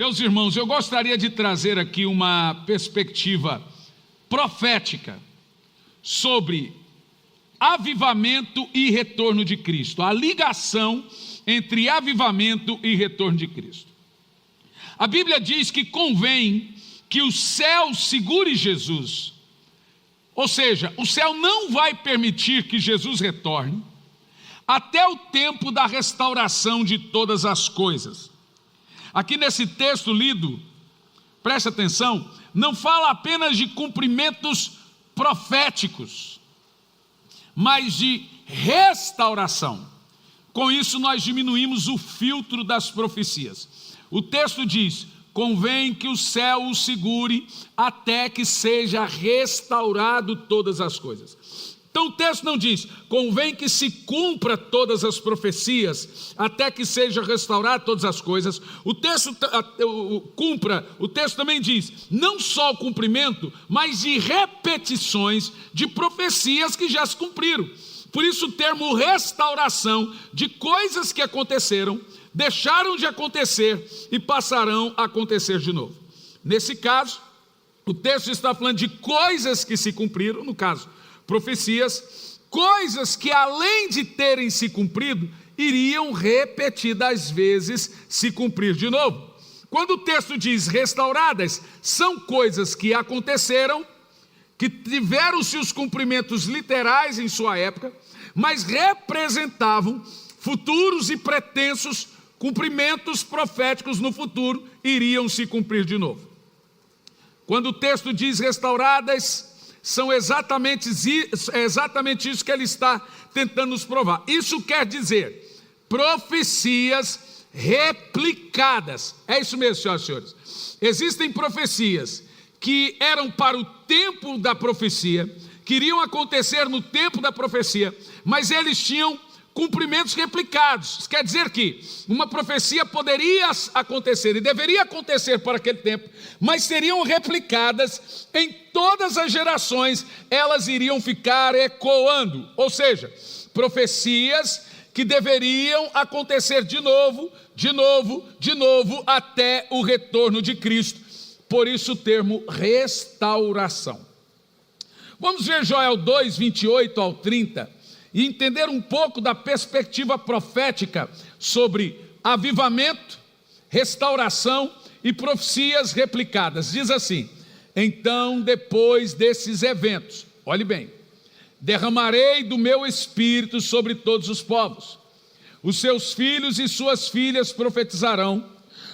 Meus irmãos, eu gostaria de trazer aqui uma perspectiva profética sobre avivamento e retorno de Cristo, a ligação entre avivamento e retorno de Cristo. A Bíblia diz que convém que o céu segure Jesus, ou seja, o céu não vai permitir que Jesus retorne até o tempo da restauração de todas as coisas. Aqui nesse texto lido, preste atenção, não fala apenas de cumprimentos proféticos, mas de restauração. Com isso nós diminuímos o filtro das profecias. O texto diz: convém que o céu o segure até que seja restaurado todas as coisas. Então o texto não diz: convém que se cumpra todas as profecias até que seja restaurado todas as coisas. O texto também diz, não só o cumprimento, mas de repetições de profecias que já se cumpriram. Por isso o termo restauração de coisas que aconteceram, deixaram de acontecer e passarão a acontecer de novo. Nesse caso, o texto está falando de coisas que se cumpriram, no caso, profecias, coisas que além de terem se cumprido, iriam repetidas vezes se cumprir de novo. Quando o texto diz restauradas, são coisas que aconteceram, que tiveram-se os cumprimentos literais em sua época, mas representavam futuros e pretensos cumprimentos proféticos no futuro, iriam se cumprir de novo. Quando o texto diz restauradas, são exatamente isso que ele está tentando nos provar. Isso quer dizer profecias replicadas. É isso mesmo, senhoras e senhores. Existem profecias que eram para o tempo da profecia, que iriam acontecer no tempo da profecia, mas eles tinham cumprimentos replicados. Isso quer dizer que uma profecia poderia acontecer e deveria acontecer para aquele tempo, mas seriam replicadas em todas as gerações, elas iriam ficar ecoando, ou seja, profecias que deveriam acontecer de novo, até o retorno de Cristo. Por isso o termo restauração. Vamos ver Joel 2, 28 ao 30, e entender um pouco da perspectiva profética sobre avivamento, restauração e profecias replicadas. Diz assim: então, depois desses eventos, olhe bem, derramarei do meu espírito sobre todos os povos. Os seus filhos e suas filhas profetizarão,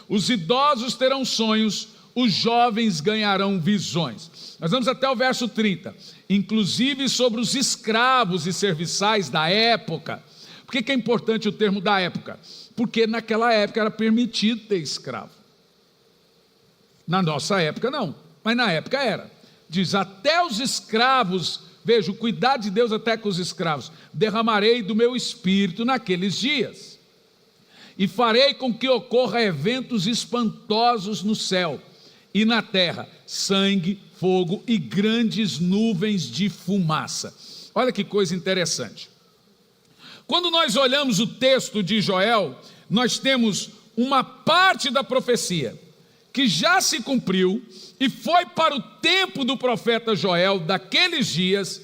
os idosos terão sonhos, os jovens ganharão visões. Nós vamos até o verso 30. Inclusive sobre os escravos e serviçais da época. Por que é importante o termo da época? Porque naquela época era permitido ter escravo. Na nossa época não, mas na época era. Diz, até os escravos, veja o cuidado de Deus até com os escravos, derramarei do meu espírito naqueles dias, e farei com que ocorra eventos espantosos no céu e na terra, sangue, fogo e grandes nuvens de fumaça. Olha que coisa interessante. Quando nós olhamos o texto de Joel, nós temos uma parte da profecia que já se cumpriu e foi para o tempo do profeta Joel daqueles dias.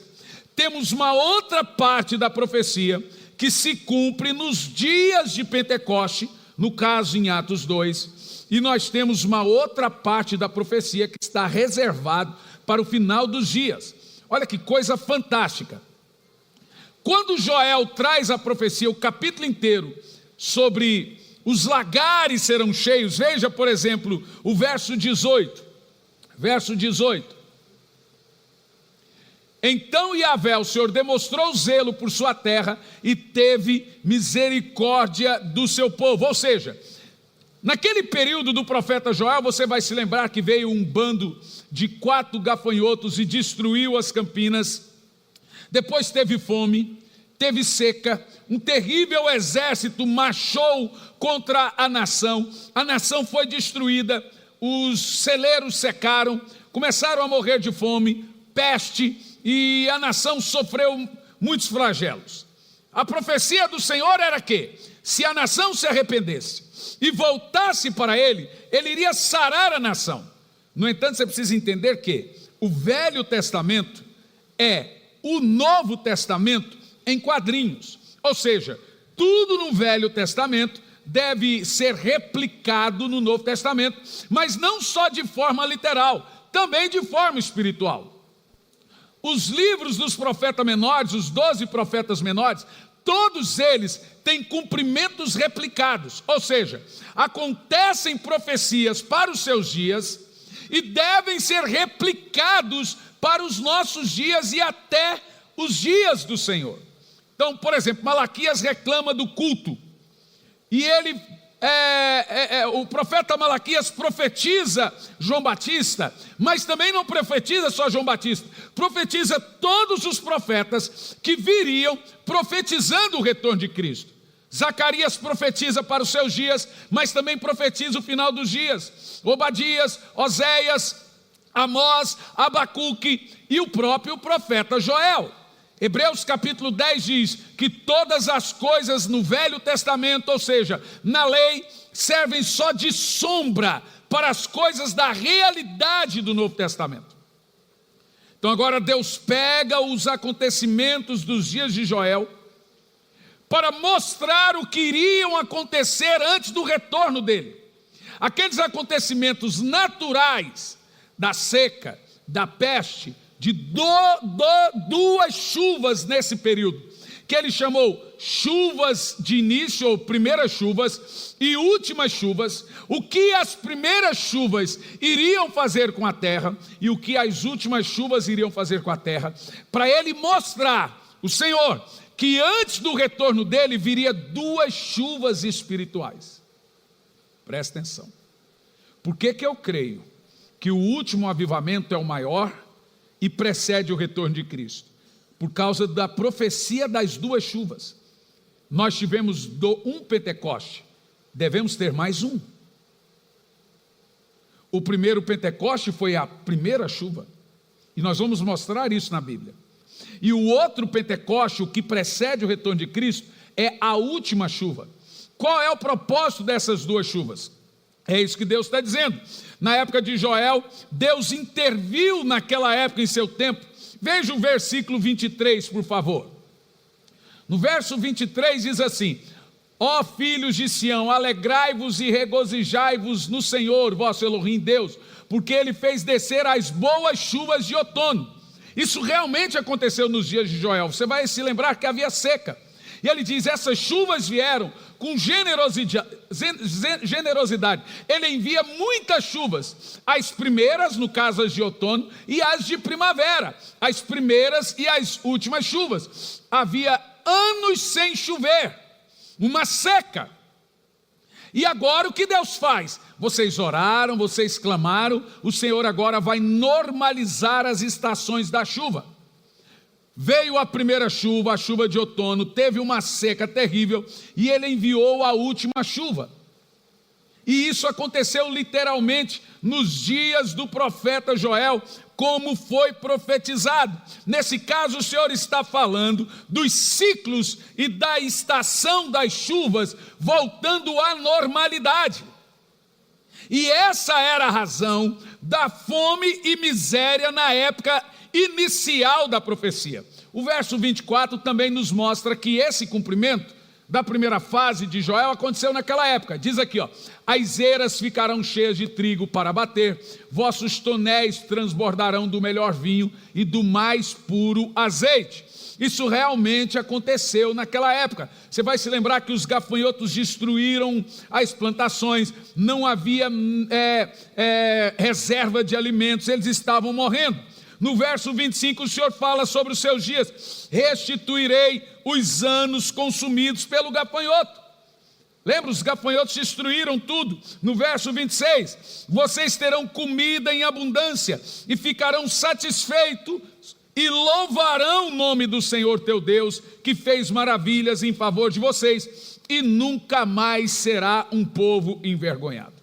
Temos uma outra parte da profecia que se cumpre nos dias de Pentecoste, no caso em Atos 2, e nós temos uma outra parte da profecia que está reservado para o final dos dias. Olha que coisa fantástica. Quando Joel traz a profecia, o capítulo inteiro, sobre os lagares serão cheios, veja, por exemplo, o verso 18. Verso 18. Então Yahvé, o Senhor, demonstrou zelo por sua terra e teve misericórdia do seu povo. Ou seja, naquele período do profeta Joel, você vai se lembrar que veio um bando de 4 gafanhotos e destruiu as campinas. Depois teve fome, teve seca, um terrível exército marchou contra a nação foi destruída, os celeiros secaram, começaram a morrer de fome, peste, e a nação sofreu muitos flagelos. A profecia do Senhor era que, se a nação se arrependesse e voltasse para ele, ele iria sarar a nação. No entanto, você precisa entender que o Velho Testamento é o Novo Testamento em quadrinhos. Ou seja, tudo no Velho Testamento deve ser replicado no Novo Testamento, mas não só de forma literal, também de forma espiritual. Os livros dos profetas menores, os 12 profetas menores, todos eles têm cumprimentos replicados, ou seja, acontecem profecias para os seus dias e devem ser replicados para os nossos dias e até os dias do Senhor. Então, por exemplo, Malaquias reclama do culto, e ele, o profeta Malaquias profetiza João Batista, mas também não profetiza só João Batista, profetiza todos os profetas que viriam profetizando o retorno de Cristo. Zacarias profetiza para os seus dias, mas também profetiza o final dos dias. Obadias, Oséias, Amós, Abacuque e o próprio profeta Joel. Hebreus capítulo 10 diz que todas as coisas no Velho Testamento, ou seja, na lei, servem só de sombra para as coisas da realidade do Novo Testamento. Então agora Deus pega os acontecimentos dos dias de Joel para mostrar o que iriam acontecer antes do retorno dele. Aqueles acontecimentos naturais da seca, da peste, de duas chuvas nesse período, que ele chamou chuvas de início, ou primeiras chuvas, e últimas chuvas, o que as primeiras chuvas iriam fazer com a terra, e o que as últimas chuvas iriam fazer com a terra, para ele mostrar, o Senhor, que antes do retorno dele, viria duas chuvas espirituais. Presta atenção. Por que eu creio que o último avivamento é o maior e precede o retorno de Cristo? Por causa da profecia das duas chuvas. Nós tivemos um Pentecoste, devemos ter mais um. O primeiro Pentecoste foi a primeira chuva, e nós vamos mostrar isso na Bíblia. E o outro Pentecoste, o que precede o retorno de Cristo, é a última chuva. Qual é o propósito dessas duas chuvas? É isso que Deus está dizendo. Na época de Joel, Deus interviu naquela época em seu tempo. Veja o versículo 23, por favor. No verso 23 diz assim: ó filhos de Sião, alegrai-vos e regozijai-vos no Senhor, vosso Elohim Deus, porque Ele fez descer as boas chuvas de outono. Isso realmente aconteceu nos dias de Joel. Você vai se lembrar que havia seca. E ele diz, essas chuvas vieram com generosidade. Ele envia muitas chuvas, as primeiras, no caso as de outono, e as de primavera, as primeiras e as últimas chuvas. Havia anos sem chover, uma seca. E agora o que Deus faz? Vocês oraram, vocês clamaram, o Senhor agora vai normalizar as estações da chuva. Veio a primeira chuva, a chuva de outono, teve uma seca terrível, e ele enviou a última chuva. E isso aconteceu literalmente nos dias do profeta Joel, como foi profetizado. Nesse caso, o Senhor está falando dos ciclos e da estação das chuvas voltando à normalidade. E essa era a razão da fome e miséria na época inicial da profecia. O verso 24 também nos mostra que esse cumprimento da primeira fase de Joel aconteceu naquela época. Diz aqui, as eiras ficarão cheias de trigo para bater, vossos tonéis transbordarão do melhor vinho e do mais puro azeite. Isso realmente aconteceu naquela época. Você vai se lembrar que os gafanhotos destruíram as plantações, não havia reserva de alimentos, eles estavam morrendo. No verso 25 o Senhor fala sobre os seus dias: restituirei os anos consumidos pelo gafanhoto. Lembra, os gafanhotos destruíram tudo. No verso 26, vocês terão comida em abundância e ficarão satisfeitos e louvarão o nome do Senhor teu Deus, que fez maravilhas em favor de vocês, e nunca mais será um povo envergonhado.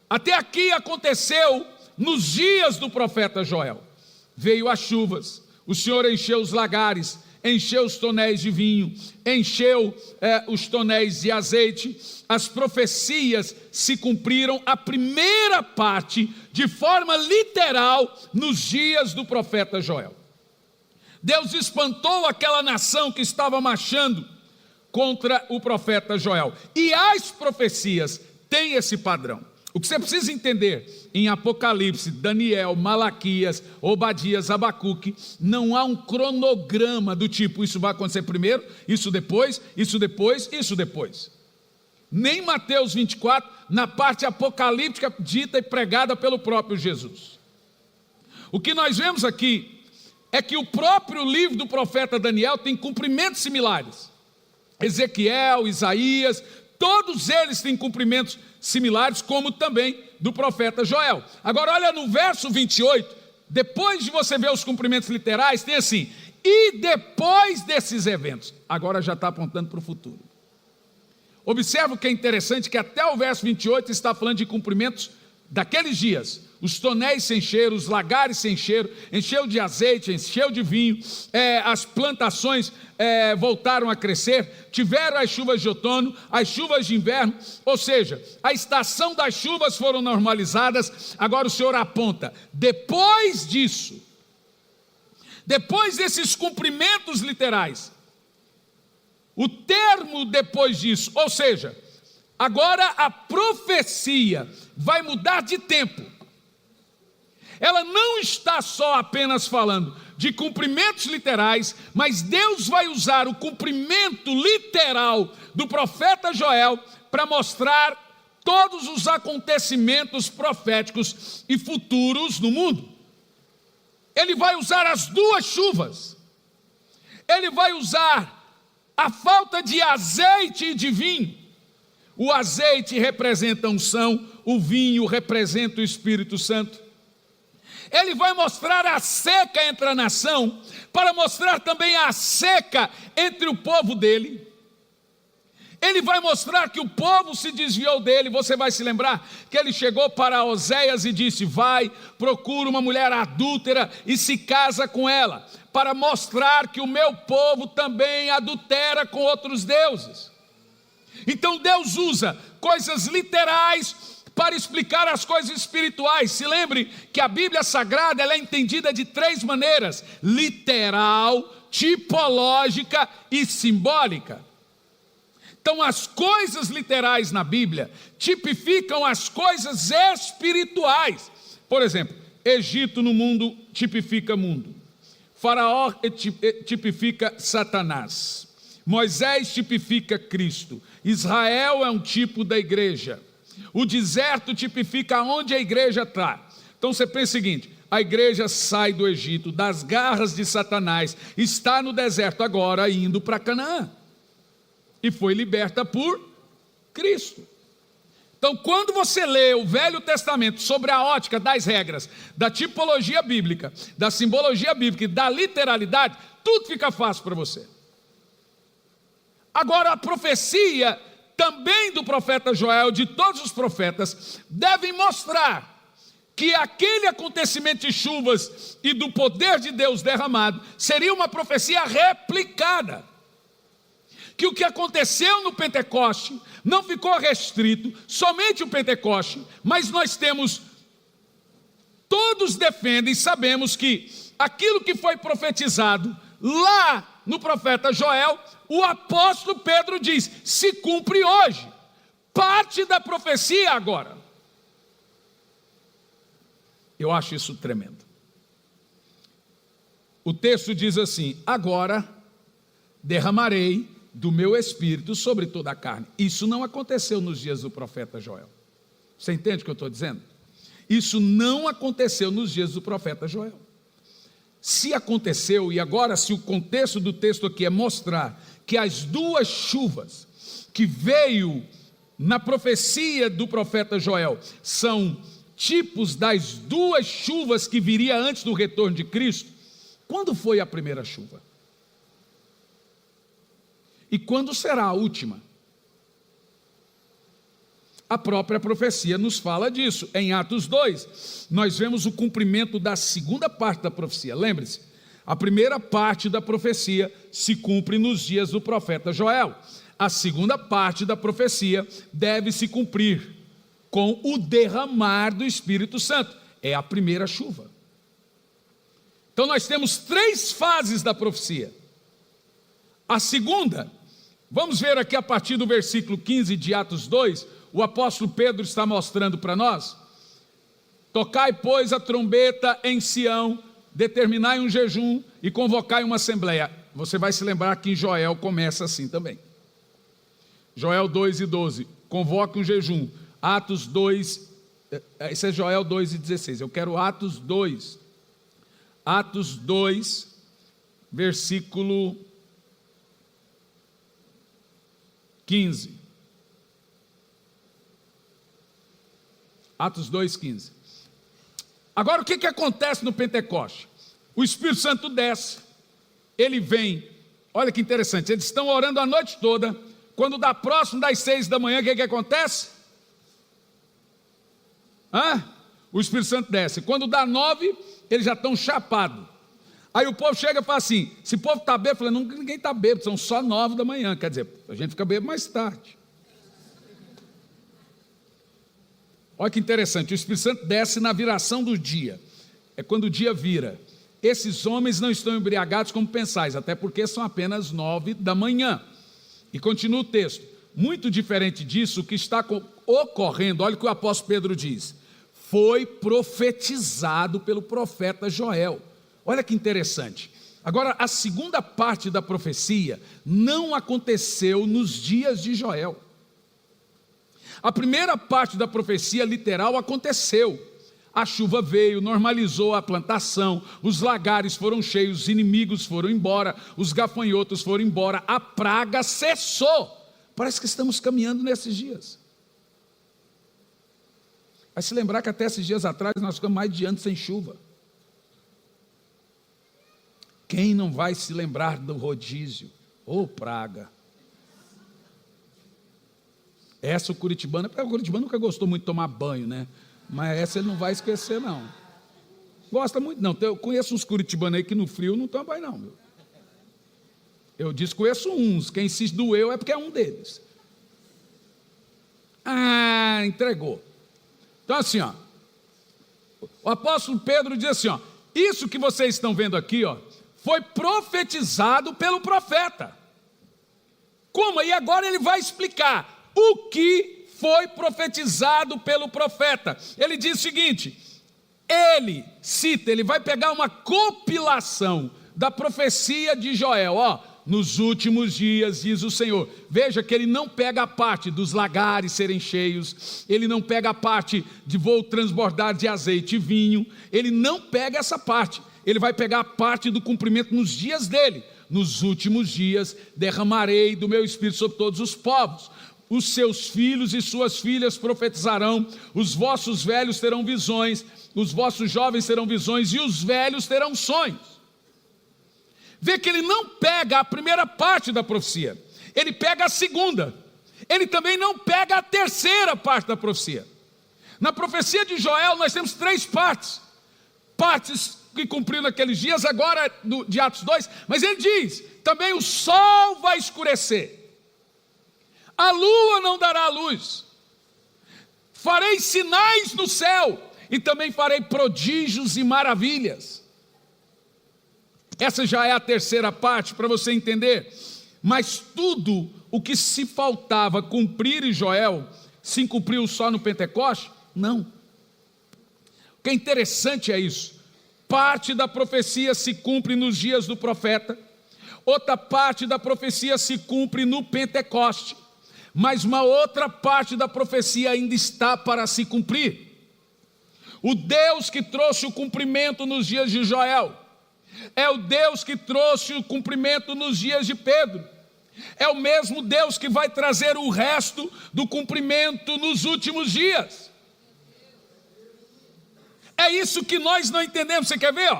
Até aqui aconteceu nos dias do profeta Joel. Veio as chuvas, o Senhor encheu os lagares, encheu os tonéis de vinho, encheu os tonéis de azeite. As profecias se cumpriram, a primeira parte, de forma literal, nos dias do profeta Joel. Deus espantou aquela nação que estava marchando contra o profeta Joel. E as profecias têm esse padrão. O que você precisa entender, em Apocalipse, Daniel, Malaquias, Obadias, Abacuque, não há um cronograma do tipo, isso vai acontecer primeiro, isso depois, isso depois, isso depois. Nem Mateus 24, na parte apocalíptica dita e pregada pelo próprio Jesus. O que nós vemos aqui é que o próprio livro do profeta Daniel tem cumprimentos similares. Ezequiel, Isaías, todos eles têm cumprimentos similares, como também do profeta Joel. Agora olha no verso 28, depois de você ver os cumprimentos literais, tem assim, e depois desses eventos, agora já está apontando para o futuro. Observa o que é interessante, que até o verso 28 está falando de cumprimentos daqueles dias. Os tonéis se encheram, os lagares se encheram, encheu de azeite, encheu de vinho, as plantações voltaram a crescer, tiveram as chuvas de outono, as chuvas de inverno, ou seja, a estação das chuvas foram normalizadas. Agora o Senhor aponta, depois disso, depois desses cumprimentos literais, o termo depois disso, ou seja, agora a profecia vai mudar de tempo. Ela não está só apenas falando de cumprimentos literais, mas Deus vai usar o cumprimento literal do profeta Joel para mostrar todos os acontecimentos proféticos e futuros no mundo. Ele vai usar as duas chuvas, ele vai usar a falta de azeite e de vinho. O azeite representa a unção, o vinho representa o Espírito Santo. Ele vai mostrar a seca entre a nação, para mostrar também a seca entre o povo dele. Ele vai mostrar que o povo se desviou dele. Você vai se lembrar que ele chegou para Oséias e disse, vai, procura uma mulher adúltera e se casa com ela, para mostrar que o meu povo também adultera com outros deuses. Então Deus usa coisas literais para explicar as coisas espirituais. Se lembre que a Bíblia Sagrada ela é entendida de três maneiras: literal, tipológica e simbólica. Então as coisas literais na Bíblia tipificam as coisas espirituais. Por exemplo, Egito no mundo tipifica mundo. Faraó tipifica Satanás. Moisés tipifica Cristo. Israel é um tipo da igreja. O deserto tipifica onde a igreja está. Então você pensa o seguinte, a igreja sai do Egito, das garras de Satanás, está no deserto agora indo para Canaã. E foi liberta por Cristo. Então quando você lê o Velho Testamento sobre a ótica das regras, da tipologia bíblica, da simbologia bíblica e da literalidade, tudo fica fácil para você. Agora a profecia também do profeta Joel, de todos os profetas, devem mostrar que aquele acontecimento de chuvas e do poder de Deus derramado seria uma profecia replicada. Que o que aconteceu no Pentecoste não ficou restrito somente o Pentecoste, mas nós temos, todos defendem, sabemos que aquilo que foi profetizado lá no profeta Joel, o apóstolo Pedro diz, se cumpre hoje, parte da profecia agora. Eu acho isso tremendo. O texto diz assim, agora derramarei do meu espírito sobre toda a carne. Isso não aconteceu nos dias do profeta Joel. Você entende o que eu estou dizendo? Isso não aconteceu nos dias do profeta Joel. Se aconteceu, e agora se o contexto do texto aqui é mostrar que as duas chuvas que veio na profecia do profeta Joel são tipos das duas chuvas que viria antes do retorno de Cristo, quando foi a primeira chuva? E quando será a última? A própria profecia nos fala disso. Em Atos 2, nós vemos o cumprimento da segunda parte da profecia. Lembre-se, A primeira parte da profecia se cumpre nos dias do profeta Joel. A segunda parte da profecia deve se cumprir com o derramar do Espírito Santo. É a primeira chuva. Então nós temos 3 fases da profecia. A segunda, vamos ver aqui a partir do versículo 15 de Atos 2, o apóstolo Pedro está mostrando para nós: tocai, pois, a trombeta em Sião, determinai um jejum e convocai uma assembleia. Você vai se lembrar que em Joel começa assim também. Joel 2:12, convoque um jejum. Atos 2, esse é Joel 2:16, eu quero Atos 2, versículo 15. Atos 2:15. Agora o que acontece no Pentecoste? O Espírito Santo desce, ele vem, olha que interessante, eles estão orando a noite toda, quando dá próximo das 6 da manhã, o que acontece? O Espírito Santo desce, quando dá 9, eles já estão chapados. Aí o povo chega e fala assim, se o povo está bêbado, eu falo, ninguém está bêbado, são só 9 da manhã, quer dizer, a gente fica bêbado mais tarde. Olha que interessante, o Espírito Santo desce na viração do dia, é quando o dia vira. Esses homens não estão embriagados como pensais, até porque são apenas 9 da manhã. E continua o texto, muito diferente disso, o que está ocorrendo, olha o que o apóstolo Pedro diz, foi profetizado pelo profeta Joel. Olha que interessante. Agora, a segunda parte da profecia não aconteceu nos dias de Joel. A primeira parte da profecia literal aconteceu. A chuva veio, normalizou a plantação, os lagares foram cheios, os inimigos foram embora, os gafanhotos foram embora, a praga cessou. Parece que estamos caminhando nesses dias. Vai se lembrar que até esses dias atrás nós ficamos mais de ano sem chuva. Quem não vai se lembrar do rodízio? Ô praga! Essa o curitibano, porque o curitibano nunca gostou muito de tomar banho, né? Mas essa ele não vai esquecer, não. Gosta muito, não. Eu conheço uns curitibanos aí que no frio não tomam banho, não. Meu. Eu disse, conheço uns. Quem se doeu é porque é um deles. Entregou. Então assim, ó. O apóstolo Pedro diz assim, ó. Isso que vocês estão vendo aqui, ó, foi profetizado pelo profeta. Como? E agora ele vai explicar o que foi profetizado pelo profeta. Ele diz o seguinte, ele cita, ele vai pegar uma compilação da profecia de Joel, ó, nos últimos dias, diz o Senhor. Veja que ele não pega a parte dos lagares serem cheios, ele não pega a parte de vou transbordar de azeite e vinho, ele não pega essa parte, ele vai pegar a parte do cumprimento nos dias dele. Nos últimos dias derramarei do meu espírito sobre todos os povos. Os seus filhos e suas filhas profetizarão, os vossos velhos terão visões, os vossos jovens terão visões e os velhos terão sonhos. Vê que ele não pega a primeira parte da profecia, ele pega a segunda, ele também não pega a terceira parte da profecia. Na profecia de Joel nós temos 3 partes, partes que cumpriu naqueles dias, agora de Atos 2, mas ele diz, também o sol vai escurecer, a lua não dará luz, farei sinais no céu, e também farei prodígios e maravilhas. Essa já é a terceira parte, para você entender. Mas tudo o que se faltava cumprir em Joel, se cumpriu só no Pentecoste? Não. O que é interessante é isso. Parte da profecia se cumpre nos dias do profeta, outra parte da profecia se cumpre no Pentecoste, mas uma outra parte da profecia ainda está para se cumprir. O Deus que trouxe o cumprimento nos dias de Joel é o Deus que trouxe o cumprimento nos dias de Pedro. É o mesmo Deus que vai trazer o resto do cumprimento nos últimos dias. É isso que nós não entendemos. Você quer ver?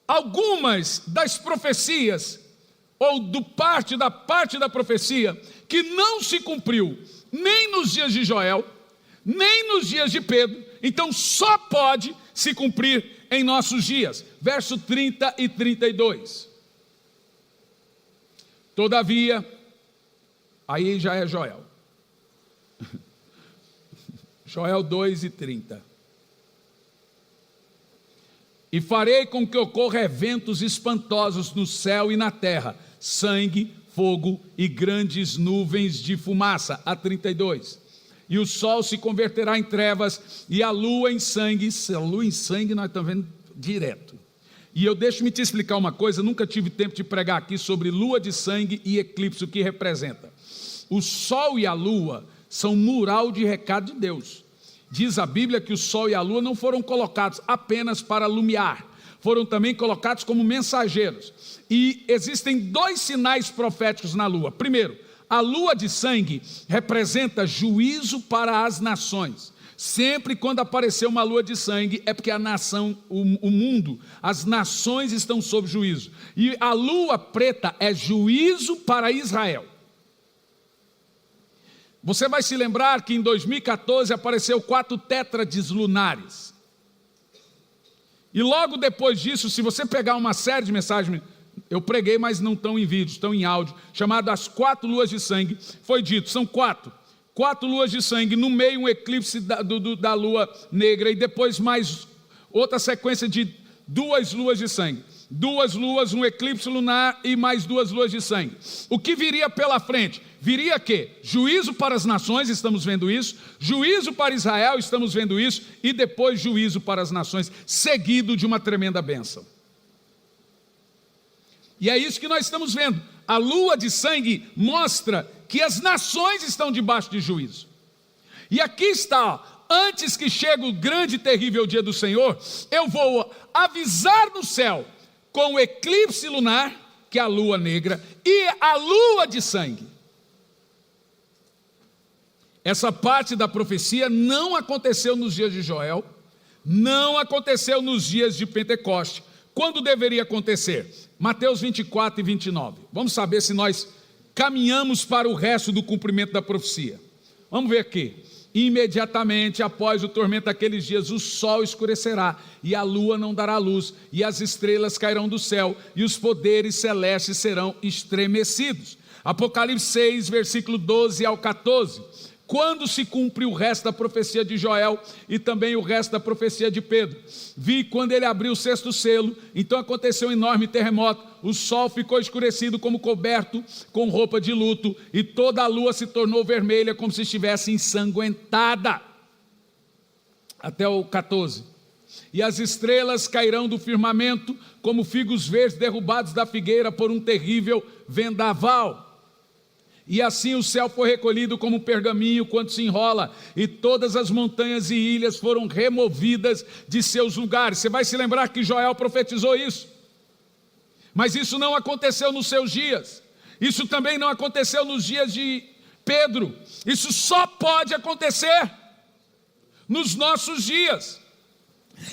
Algumas das profecias, ou parte da profecia, que não se cumpriu nem nos dias de Joel, nem nos dias de Pedro, então só pode se cumprir em nossos dias. Verso 30 e 32. Todavia, aí já é Joel. Joel 2 e 30. E farei com que ocorra eventos espantosos no céu e na terra, sangue, fogo e grandes nuvens de fumaça. A 32. E o sol se converterá em trevas e a lua em sangue. A lua em sangue nós estamos vendo direto. E deixo-me te explicar uma coisa, nunca tive tempo de pregar aqui sobre lua de sangue e eclipse, o que representa. O sol e a lua são mural de recado de Deus. Diz a Bíblia que o sol e a lua não foram colocados apenas para alumiar, foram também colocados como mensageiros. E existem 2 sinais proféticos na lua. Primeiro, a lua de sangue representa juízo para as nações. Sempre quando aparecer uma lua de sangue é porque a nação, o mundo, as nações estão sob juízo. E a lua preta é juízo para Israel. Você vai se lembrar que em 2014 apareceu 4 tétrades lunares. E logo depois disso, se você pegar uma série de mensagens, eu preguei, mas não estão em vídeo, estão em áudio, chamado As 4 Luas de Sangue, foi dito, são 4 luas de sangue, no meio um eclipse da lua negra, e depois mais outra sequência de 2 luas de sangue. 2 luas, um eclipse lunar e mais 2 luas de sangue. O que viria pela frente? Viria que? Juízo para as nações, estamos vendo isso, juízo para Israel, estamos vendo isso, e depois juízo para as nações, seguido de uma tremenda bênção. E é isso que nós estamos vendo. A lua de sangue mostra que as nações estão debaixo de juízo. E aqui está, antes que chegue o grande e terrível dia do Senhor, eu vou avisar no céu com o eclipse lunar, que é a lua negra, e a lua de sangue. Essa parte da profecia não aconteceu nos dias de Joel, não aconteceu nos dias de Pentecoste. Quando deveria acontecer? Mateus 24 e 29. Vamos saber se nós caminhamos para o resto do cumprimento da profecia. Vamos ver aqui. Imediatamente após o tormento daqueles dias, o sol escurecerá, e a lua não dará luz, e as estrelas cairão do céu, e os poderes celestes serão estremecidos. Apocalipse 6, versículo 12 ao 14. Quando se cumpre o resto da profecia de Joel e também o resto da profecia de Pedro? Vi quando ele abriu o 6º selo, então aconteceu um enorme terremoto, o sol ficou escurecido como coberto com roupa de luto, e toda a lua se tornou vermelha como se estivesse ensanguentada. Até o 14. E as estrelas cairão do firmamento como figos verdes derrubados da figueira por um terrível vendaval. E assim o céu foi recolhido como um pergaminho quando se enrola, e todas as montanhas e ilhas foram removidas de seus lugares. Você vai se lembrar que Joel profetizou isso, mas isso não aconteceu nos seus dias, isso também não aconteceu nos dias de Pedro, isso só pode acontecer nos nossos dias.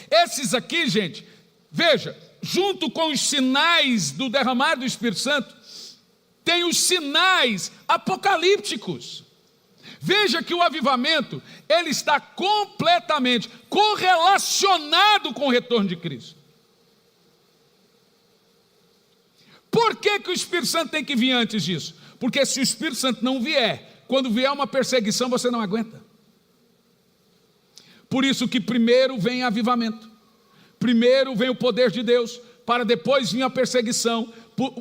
Esses aqui, gente, veja, junto com os sinais do derramar do Espírito Santo, tem os sinais apocalípticos. Veja que o avivamento, ele está completamente correlacionado com o retorno de Cristo. Por que o Espírito Santo tem que vir antes disso? Porque se o Espírito Santo não vier, quando vier uma perseguição, você não aguenta. Por isso que primeiro vem avivamento, primeiro vem o poder de Deus, para depois vir a perseguição.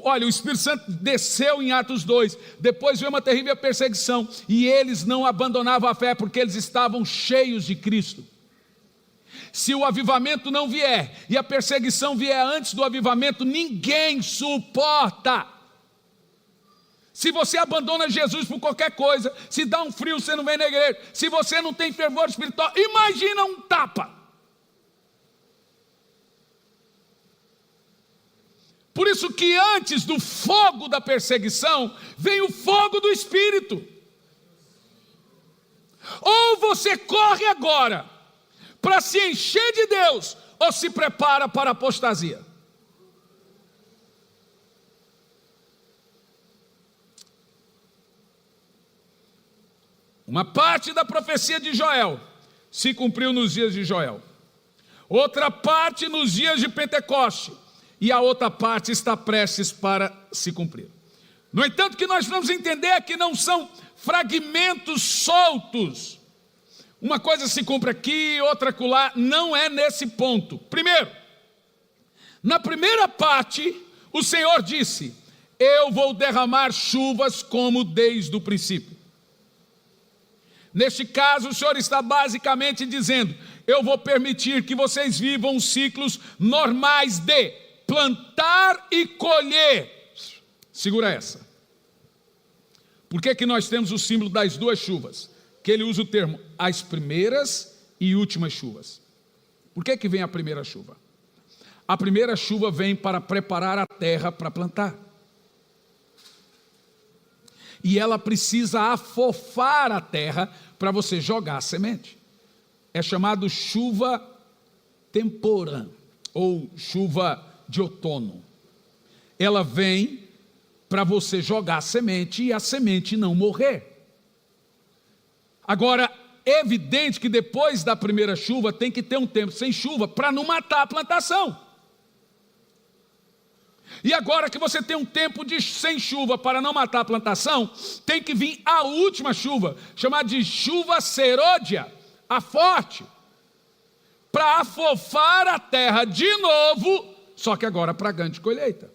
Olha, o Espírito Santo desceu em Atos 2, depois veio uma terrível perseguição, e eles não abandonavam a fé, porque eles estavam cheios de Cristo. Se o avivamento não vier, e a perseguição vier antes do avivamento, ninguém suporta. Se você abandona Jesus por qualquer coisa, se dá um frio, você não vem na igreja, se você não tem fervor espiritual, imagina um tapa. Por isso que antes do fogo da perseguição, vem o fogo do Espírito. Ou você corre agora para se encher de Deus, ou se prepara para a apostasia. Uma parte da profecia de Joel se cumpriu nos dias de Joel. outra parte nos dias de Pentecoste, e a outra parte está prestes para se cumprir. No entanto, que nós vamos entender que não são fragmentos soltos, uma coisa se cumpre aqui, outra acolá, não é nesse ponto. Primeiro, na primeira parte, o Senhor disse: eu vou derramar chuvas como desde o princípio. Neste caso, o Senhor está basicamente dizendo: eu vou permitir que vocês vivam ciclos normais de plantar e colher. Segura essa. Por que nós temos o símbolo das duas chuvas? Que ele usa o termo as primeiras e últimas chuvas. Por que vem a primeira chuva? A primeira chuva vem para preparar a terra para plantar. E ela precisa afofar a terra para você jogar a semente. É chamado chuva temporã, ou chuva de outono. Ela vem para você jogar a semente e a semente não morrer. Agora, é evidente que depois da primeira chuva tem que ter um tempo sem chuva para não matar a plantação. E agora que você tem um tempo sem chuva para não matar a plantação, tem que vir a última chuva, chamada de chuva serôdia, a forte, para afofar a terra de novo, só que agora para grande colheita.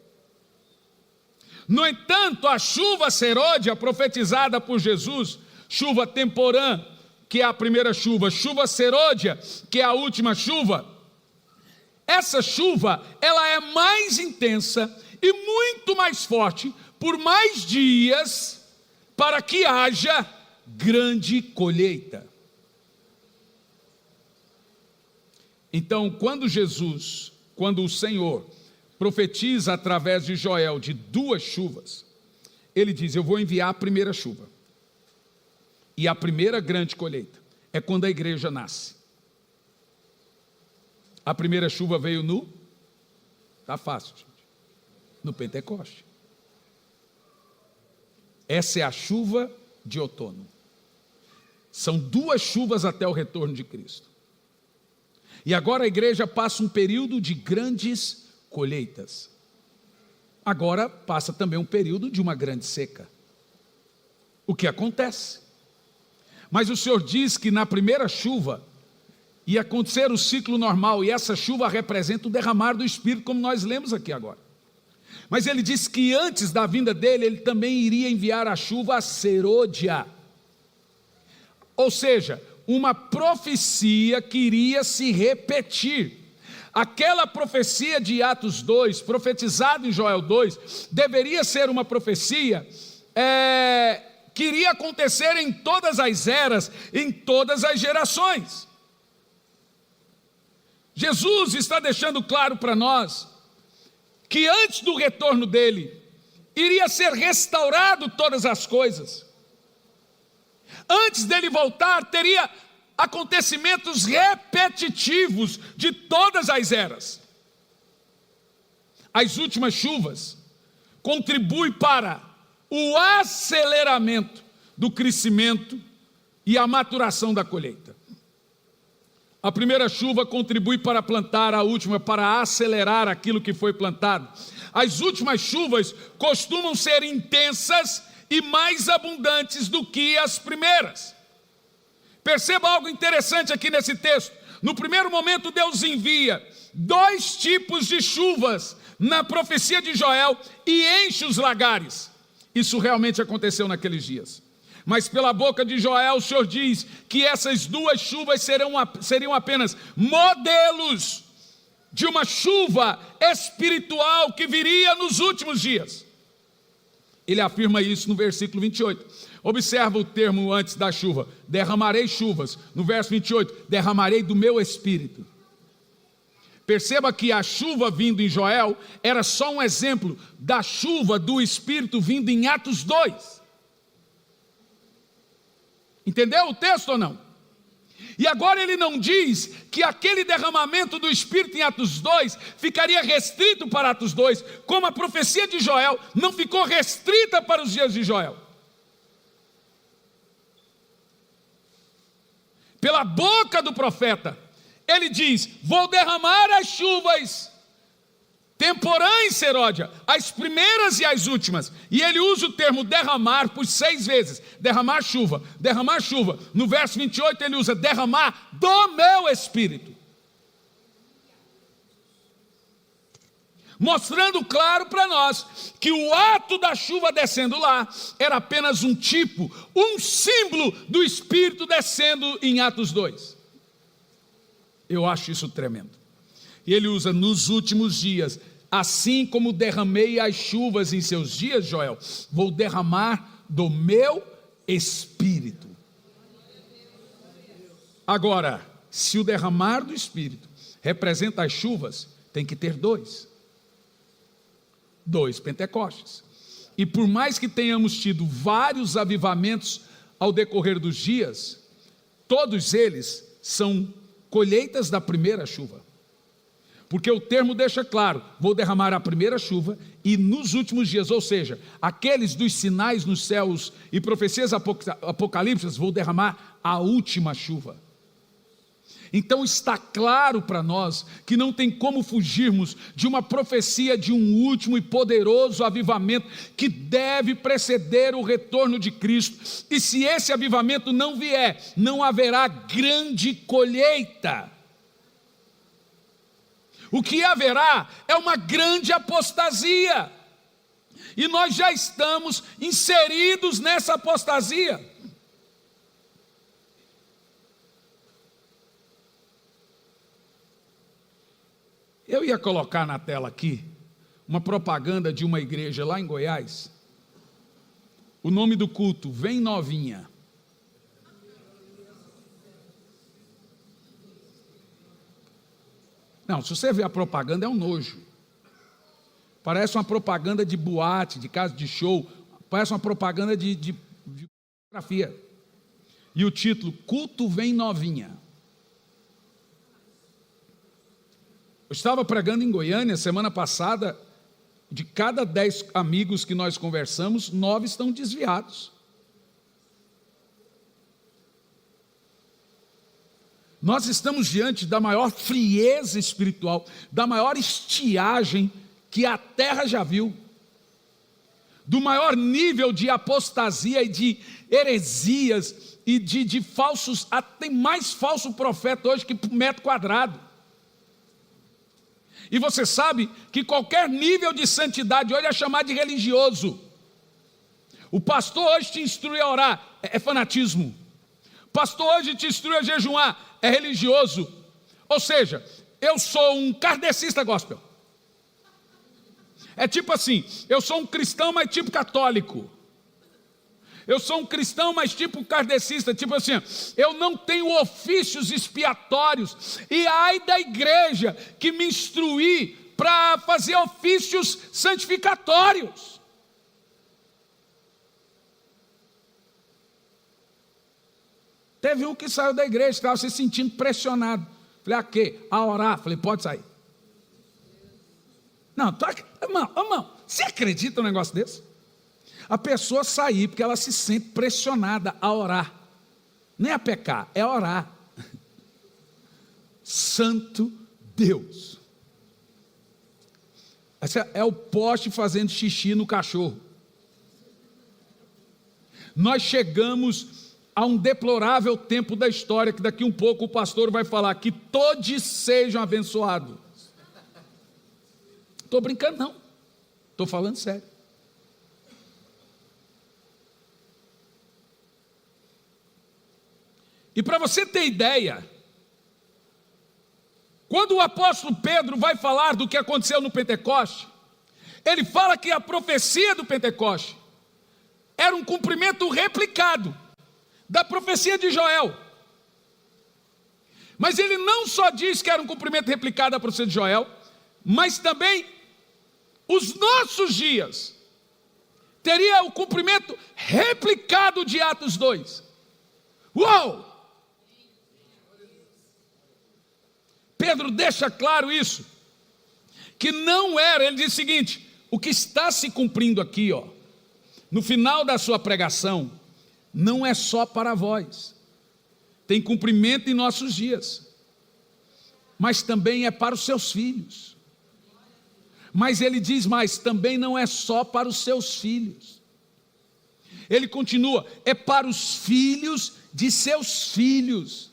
No entanto, a chuva serôdia profetizada por Jesus, chuva temporã, que é a primeira chuva, chuva serôdia, que é a última chuva, essa chuva, ela é mais intensa e muito mais forte por mais dias para que haja grande colheita. Então, quando o Senhor profetiza através de Joel de duas chuvas, ele diz: eu vou enviar a primeira chuva. E a primeira grande colheita é quando a igreja nasce. A primeira chuva veio está fácil, gente, no Pentecoste. Essa é a chuva de outono. São duas chuvas até o retorno de Cristo. E agora a igreja passa um período de grandes colheitas. Agora passa também um período de uma grande seca. O que acontece? Mas o Senhor diz que na primeira chuva ia acontecer o ciclo normal, e essa chuva representa o derramar do Espírito, como nós lemos aqui agora. Mas ele disse que antes da vinda dele, ele também iria enviar a chuva serôdia. Ou seja, uma profecia que iria se repetir. Aquela profecia de Atos 2, profetizada em Joel 2, deveria ser uma profecia que iria acontecer em todas as eras, em todas as gerações. Jesus está deixando claro para nós que antes do retorno dele, iria ser restaurado todas as coisas. Antes dele voltar, teria acontecimentos repetitivos de todas as eras. As últimas chuvas contribuem para o aceleramento do crescimento e a maturação da colheita. A primeira chuva contribui para plantar, a última para acelerar aquilo que foi plantado. As últimas chuvas costumam ser intensas e mais abundantes do que as primeiras. Perceba algo interessante aqui nesse texto. No primeiro momento, Deus envia dois tipos de chuvas na profecia de Joel e enche os lagares. Isso realmente aconteceu naqueles dias. Mas pela boca de Joel, o Senhor diz que essas duas chuvas seriam apenas modelos de uma chuva espiritual que viria nos últimos dias. Ele afirma isso no versículo 28. Observa o termo antes da chuva: derramarei chuvas. No verso 28, derramarei do meu espírito. Perceba que a chuva vindo em Joel era só um exemplo da chuva do Espírito vindo em Atos 2. Entendeu o texto ou não? E agora ele não diz que aquele derramamento do Espírito em Atos 2 ficaria restrito para Atos 2, como a profecia de Joel não ficou restrita para os dias de Joel. Pela boca do profeta, ele diz: vou derramar as chuvas temporãs, Seródia, as primeiras e as últimas. E ele usa o termo derramar por 6 vezes. Derramar chuva, derramar chuva. No verso 28 ele usa derramar do meu espírito. Mostrando claro para nós que o ato da chuva descendo lá era apenas um tipo, um símbolo do Espírito descendo em Atos 2. Eu acho isso tremendo. E ele usa nos últimos dias, assim como derramei as chuvas em seus dias, Joel, vou derramar do meu Espírito. Agora, se o derramar do Espírito representa as chuvas, tem que ter dois Pentecostes. E por mais que tenhamos tido vários avivamentos ao decorrer dos dias, todos eles são colheitas da primeira chuva. Porque o termo deixa claro: vou derramar a primeira chuva e nos últimos dias, ou seja, aqueles dos sinais nos céus e profecias apocalípticas, vou derramar a última chuva. Então está claro para nós que não tem como fugirmos de uma profecia de um último e poderoso avivamento que deve preceder o retorno de Cristo. E se esse avivamento não vier, não haverá grande colheita. O que haverá é uma grande apostasia. E nós já estamos inseridos nessa apostasia. Eu ia colocar na tela aqui uma propaganda de uma igreja lá em Goiás. O nome do culto: Vem Novinha. Não, se você ver a propaganda, é um nojo. Parece uma propaganda de boate, de casa de show. Parece uma propaganda de fotografia. E o título: Culto Vem Novinha. Eu estava pregando em Goiânia semana passada. De cada 10 amigos que nós conversamos, 9 estão desviados. Nós estamos diante da maior frieza espiritual, da maior estiagem que a terra já viu, do maior nível de apostasia e de heresias e de falsos. Tem mais falso profeta hoje que por metro quadrado. E você sabe que qualquer nível de santidade hoje é chamado de religioso. O pastor hoje te instrui a orar, é fanatismo. O pastor hoje te instrui a jejuar, é religioso. Ou seja, eu sou um kardecista gospel. É tipo assim: eu sou um cristão, mas tipo católico. Eu sou um cristão, mas tipo kardecista, tipo assim: eu não tenho ofícios expiatórios, e ai da igreja que me instruir para fazer ofícios santificatórios. Teve um que saiu da igreja, estava se sentindo pressionado. Falei: a quê? A orar. Falei: pode sair. Não, irmão, você acredita num negócio desse? A pessoa sair porque ela se sente pressionada a orar. Nem a pecar, é a orar. Santo Deus. Esse é o poste fazendo xixi no cachorro. Nós chegamos a um deplorável tempo da história, que daqui um pouco o pastor vai falar que todos sejam abençoados. Estou brincando não, estou falando sério. E para você ter ideia, quando o apóstolo Pedro vai falar do que aconteceu no Pentecoste, ele fala que a profecia do Pentecoste era um cumprimento replicado da profecia de Joel. Mas ele não só diz que era um cumprimento replicado da profecia de Joel, mas também os nossos dias teria o cumprimento replicado de Atos 2. Uau! Pedro deixa claro isso, que não era. Ele diz o seguinte: o que está se cumprindo aqui, no final da sua pregação, não é só para vós, tem cumprimento em nossos dias. mas também é para os seus filhos. Mas ele diz mais, também não é só para os seus filhos. Ele continua, é para os filhos de seus filhos.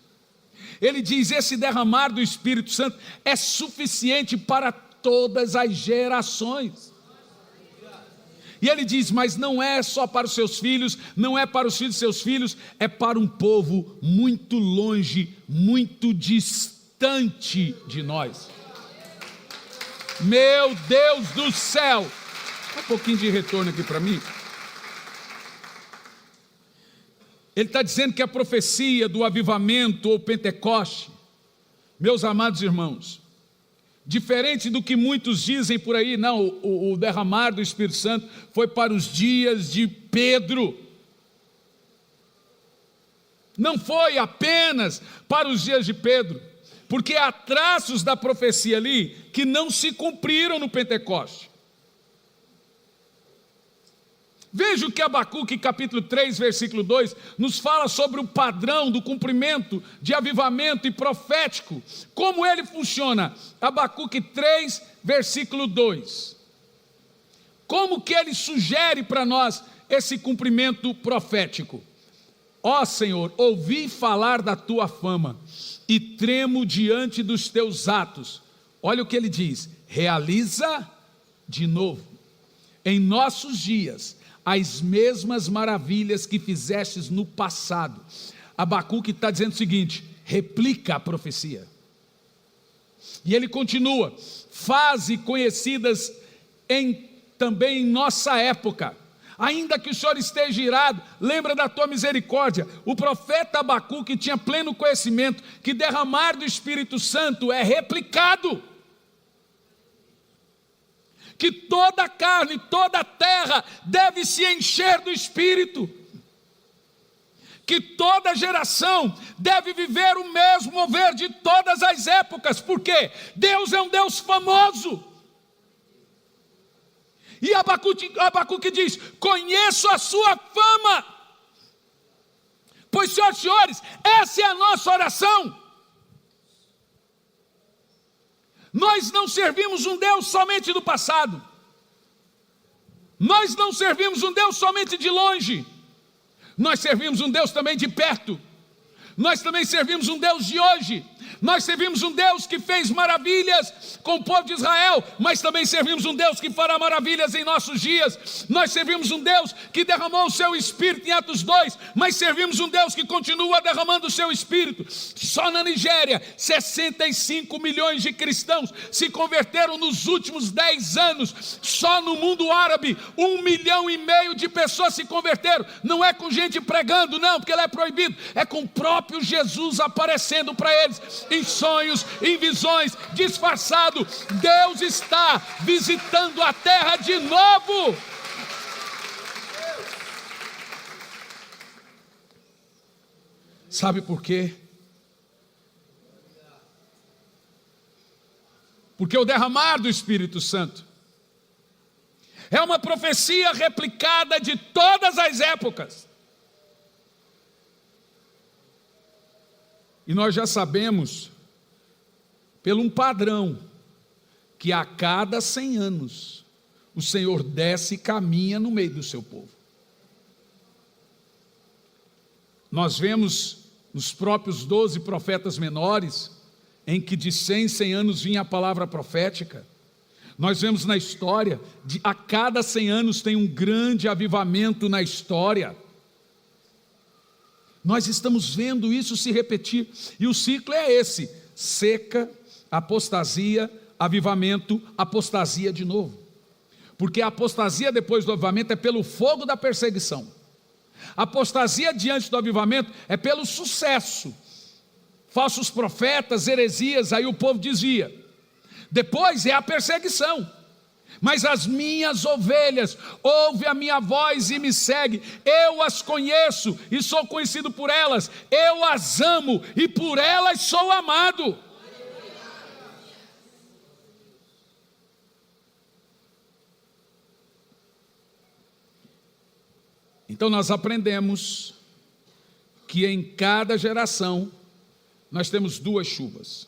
Ele diz, esse derramar do Espírito Santo é suficiente para todas as gerações. E ele diz, mas não é só para os seus filhos, não é para os filhos de seus filhos, é para um povo muito longe, muito distante de nós. Meu Deus do céu! Um pouquinho de retorno aqui para mim. Ele está dizendo que a profecia do avivamento ou Pentecoste, meus amados irmãos, diferente do que muitos dizem por aí, não, o derramar do Espírito Santo foi para os dias de Pedro. Não foi apenas para os dias de Pedro, porque há traços da profecia ali que não se cumpriram no Pentecoste. Veja o que Abacuque capítulo 3, versículo 2, nos fala sobre o padrão do cumprimento de avivamento e profético. Como ele funciona? Abacuque 3, versículo 2. Como que ele sugere para nós esse cumprimento profético? Ó Senhor, ouvi falar da tua fama e tremo diante dos teus atos. Olha o que ele diz, realiza de novo, em nossos dias, as mesmas maravilhas que fizestes no passado. Abacuque está dizendo o seguinte, replica a profecia. E ele continua, faze conhecidas também em nossa época. Ainda que o Senhor esteja irado, lembra da tua misericórdia. O profeta Abacuque tinha pleno conhecimento que derramar do Espírito Santo é replicado. Que toda a carne, toda a terra deve se encher do Espírito. Que toda geração deve viver o mesmo mover de todas as épocas. Por quê? Deus é um Deus famoso. E Abacuque diz, conheço a sua fama. Pois, senhoras e senhores, essa é a nossa oração. Nós não servimos um Deus somente do passado. Nós não servimos um Deus somente de longe. Nós servimos um Deus também de perto. Nós também servimos um Deus de hoje. Nós servimos um Deus que fez maravilhas com o povo de Israel, mas também servimos um Deus que fará maravilhas em nossos dias. Nós servimos um Deus que derramou o seu Espírito em Atos 2, mas servimos um Deus que continua derramando o seu Espírito. Só na Nigéria, 65 milhões de cristãos se converteram nos últimos 10 anos. Só no mundo árabe, 1,5 milhão de pessoas se converteram. Não é com gente pregando, não, porque ele é proibido. É com o próprio Jesus aparecendo para eles. Em sonhos, em visões, disfarçado. Deus está visitando a terra de novo. Sabe por quê? Porque o derramar do Espírito Santo é uma profecia replicada de todas as épocas. E nós já sabemos, pelo um padrão, que a cada 100 anos, o Senhor desce e caminha no meio do seu povo. Nós vemos nos próprios 12 profetas menores, em que de 100 em 100 anos vinha a palavra profética. Nós vemos na história, a cada 100 anos tem um grande avivamento na história. Nós estamos vendo isso se repetir, e o ciclo é esse, seca, apostasia, avivamento, apostasia de novo, porque a apostasia depois do avivamento é pelo fogo da perseguição, a apostasia diante do avivamento é pelo sucesso, falsos profetas, heresias, aí o povo desvia, depois é a perseguição. Mas as minhas ovelhas ouvem a minha voz e me seguem, eu as conheço e sou conhecido por elas, eu as amo e por elas sou amado. Então nós aprendemos que em cada geração nós temos duas chuvas.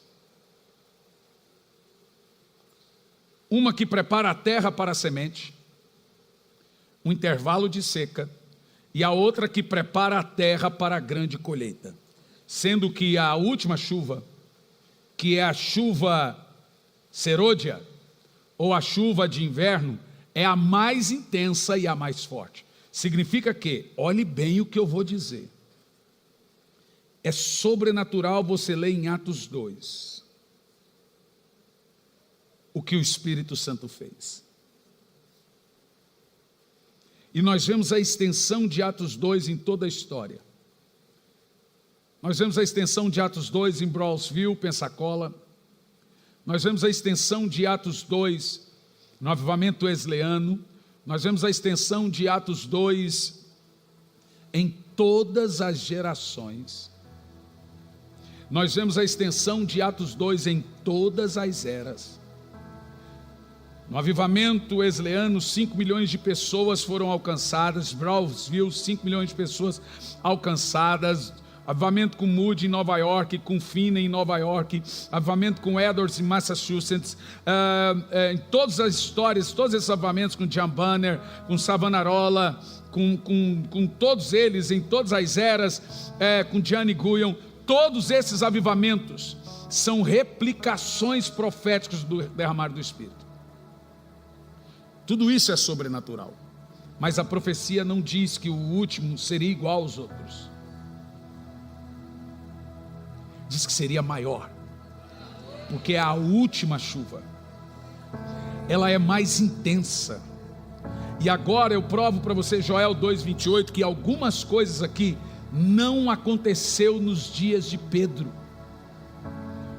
uma que prepara a terra para a semente, um intervalo de seca, e a outra que prepara a terra para a grande colheita. Sendo que a última chuva, que é a chuva serôdia, ou a chuva de inverno, é a mais intensa e a mais forte. Significa que, olhe bem o que eu vou dizer, é sobrenatural você ler em Atos 2, o que o Espírito Santo fez. E nós vemos a extensão de Atos 2 em toda a história. Nós vemos a extensão de Atos 2 em Brownsville, Pensacola. Nós vemos a extensão de Atos 2 no avivamento wesleyano. Nós vemos a extensão de Atos 2 em todas as gerações. Nós vemos a extensão de Atos 2 em todas as eras. No avivamento wesleyano, 5 milhões de pessoas foram alcançadas. Brownsville, 5 milhões de pessoas alcançadas. Avivamento com Moody em Nova York, com Finney em Nova York, avivamento com Edwards em Massachusetts, em todas as histórias, todos esses avivamentos com John Banner, com Savonarola, com todos eles, em todas as eras, com Johnny Guyon, todos esses avivamentos são replicações proféticas do derramar do Espírito. Tudo isso é sobrenatural, mas a profecia não diz que o último seria igual aos outros. Diz que seria maior, porque é a última chuva, ela é mais intensa. E agora eu provo para você, Joel 2:28, que algumas coisas aqui não aconteceu nos dias de Pedro.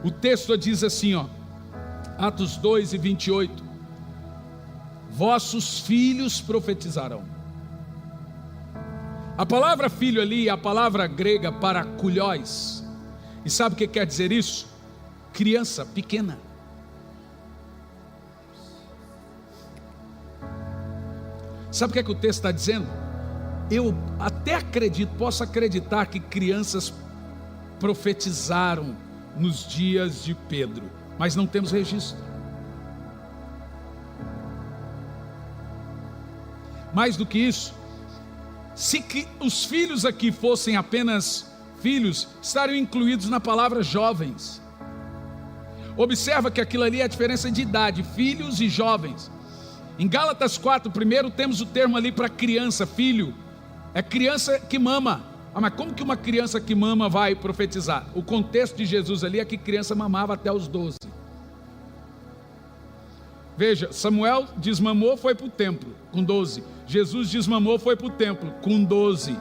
O texto diz assim, Atos 2:28, vossos filhos profetizarão. A palavra filho ali é a palavra grega para kulhos. E sabe o que quer dizer isso? Criança pequena. Sabe o que o texto está dizendo? Eu até acredito, posso acreditar que crianças profetizaram nos dias de Pedro, mas não temos registro. Mais do que isso, se que os filhos aqui fossem apenas filhos, estariam incluídos na palavra jovens. Observa que aquilo ali é a diferença de idade, filhos e jovens. Em Gálatas 4, primeiro temos o termo ali para criança, filho, é criança que mama. Mas como que uma criança que mama vai profetizar? O contexto de Jesus ali é que criança mamava até os 12. Veja, Samuel desmamou, foi para o templo com 12. Jesus desmamou, foi para o templo com 12.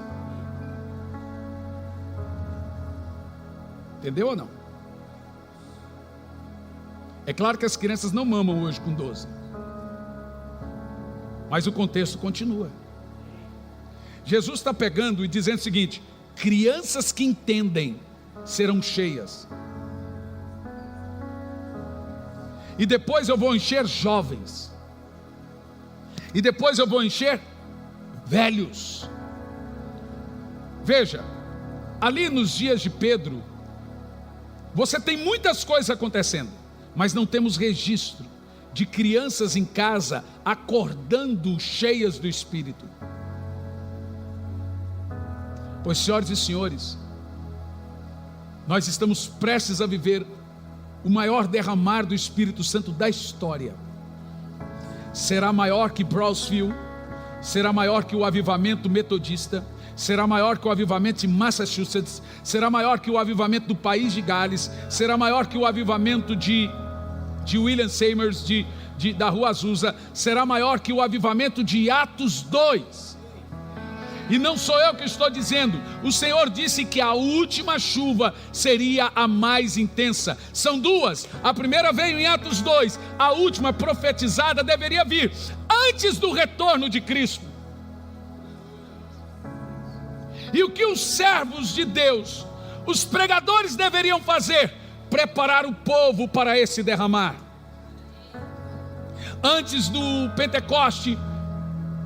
Entendeu ou não? É claro que as crianças não mamam hoje com 12, mas o contexto continua. Jesus está pegando e dizendo o seguinte: crianças que entendem serão cheias, e depois eu vou encher jovens, e depois eu vou encher velhos. Veja, ali nos dias de Pedro, você tem muitas coisas acontecendo, mas não temos registro de crianças em casa acordando cheias do Espírito. Pois, senhoras e senhores, nós estamos prestes a viver o maior derramar do Espírito Santo da história. Será maior que Brownsville, será maior que o avivamento metodista, será maior que o avivamento de Massachusetts, será maior que o avivamento do país de Gales, será maior que o avivamento de William Seymour, da Rua Azusa, será maior que o avivamento de Atos 2. E não sou eu que estou dizendo, o Senhor disse que a última chuva seria a mais intensa. São duas, a primeira veio em Atos 2, a última profetizada deveria vir antes do retorno de Cristo. E o que os servos de Deus, os pregadores deveriam fazer? Preparar o povo para esse derramar. Antes do Pentecoste,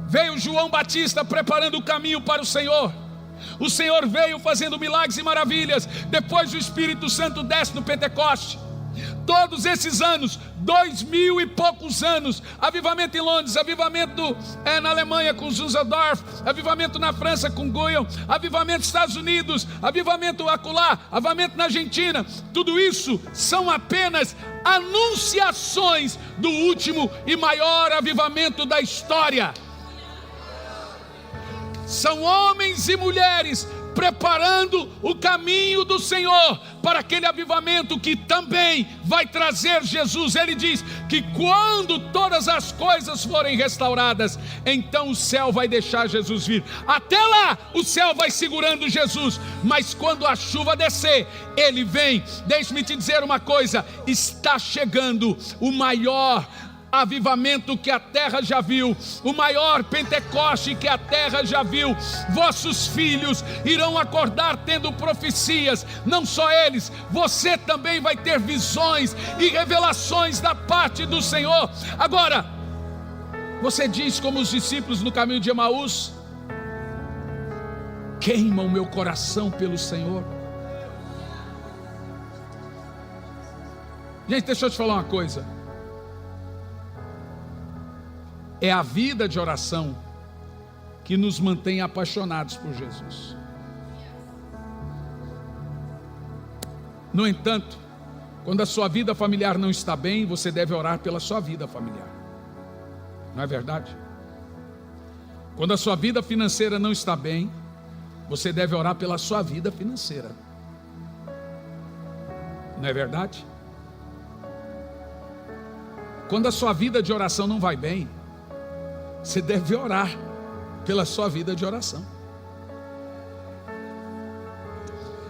veio João Batista preparando o caminho para o Senhor. O Senhor veio fazendo milagres e maravilhas. Depois o Espírito Santo desce no Pentecoste. Todos esses anos, 2000 e poucos anos, avivamento em Londres, avivamento na Alemanha com Zuzendorf, avivamento na França com Guyon, avivamento nos Estados Unidos, avivamento acolá, avivamento na Argentina, tudo isso são apenas anunciações do último e maior avivamento da história. São homens e mulheres preparando o caminho do Senhor para aquele avivamento que também vai trazer Jesus. Ele diz que quando todas as coisas forem restauradas, então o céu vai deixar Jesus vir. Até lá o céu vai segurando Jesus, mas quando a chuva descer, ele vem. Deixe-me te dizer uma coisa: está chegando o maior avivamento que a terra já viu, o maior Pentecoste que a terra já viu. Vossos filhos irão acordar tendo profecias, não só eles, você também vai ter visões e revelações da parte do Senhor. Agora, você diz como os discípulos no caminho de Emaús: queima o meu coração pelo Senhor. Gente, deixa eu te falar uma coisa. É a vida de oração que nos mantém apaixonados por Jesus. No entanto, quando a sua vida familiar não está bem, você deve orar pela sua vida familiar. Não é verdade? Quando a sua vida financeira não está bem, você deve orar pela sua vida financeira. Não é verdade? Quando a sua vida de oração não vai bem, você deve orar pela sua vida de oração.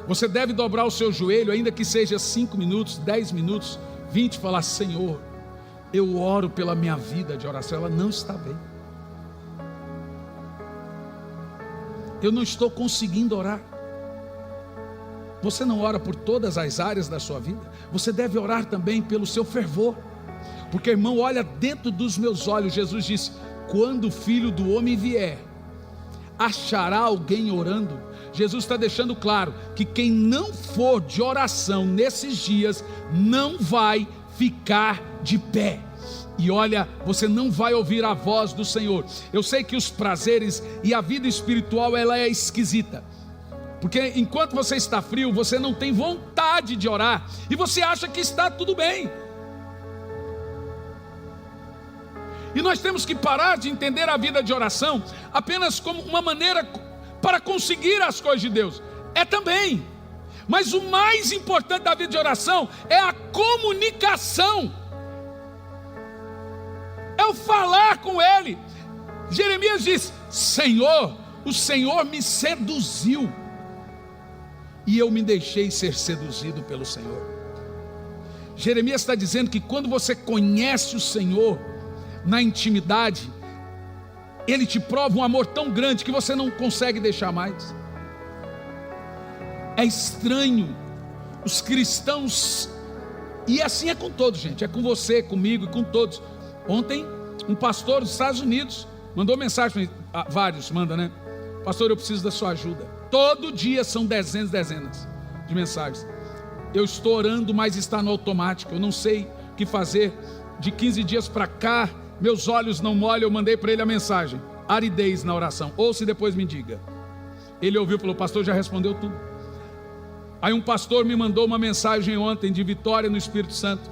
Você deve dobrar o seu joelho, ainda que seja 5 minutos, 10 minutos, 20, e falar: Senhor, eu oro pela minha vida de oração, ela não está bem. Eu não estou conseguindo orar. Você não ora por todas as áreas da sua vida? Você deve orar também pelo seu fervor. Porque, irmão, olha dentro dos meus olhos. Jesus disse: quando o Filho do Homem vier, achará alguém orando? Jesus está deixando claro que quem não for de oração nesses dias, não vai ficar de pé. E olha, você não vai ouvir a voz do Senhor. Eu sei que os prazeres e a vida espiritual, ela é esquisita, porque enquanto você está frio, você não tem vontade de orar, e você acha que está tudo bem. E nós temos que parar de entender a vida de oração apenas como uma maneira para conseguir as coisas de Deus. É também, mas o mais importante da vida de oração é a comunicação, é o falar com Ele. Jeremias diz: Senhor, o Senhor me seduziu, e eu me deixei ser seduzido pelo Senhor. Jeremias está dizendo que quando você conhece o Senhor na intimidade, Ele te prova um amor tão grande que você não consegue deixar mais. É estranho os cristãos, e assim é com todos, gente, é com você, comigo e com todos. Ontem um pastor dos Estados Unidos mandou mensagem, vários mandam, né? Pastor, eu preciso da sua ajuda. Todo dia são dezenas de mensagens. Eu estou orando, mas está no automático, eu não sei o que fazer. De 15 dias para cá, meus olhos não molham. Eu mandei para ele a mensagem: aridez na oração, ouça e depois me diga. Ele ouviu e falou: pastor, já respondeu tudo. Aí um pastor me mandou uma mensagem ontem de vitória no Espírito Santo,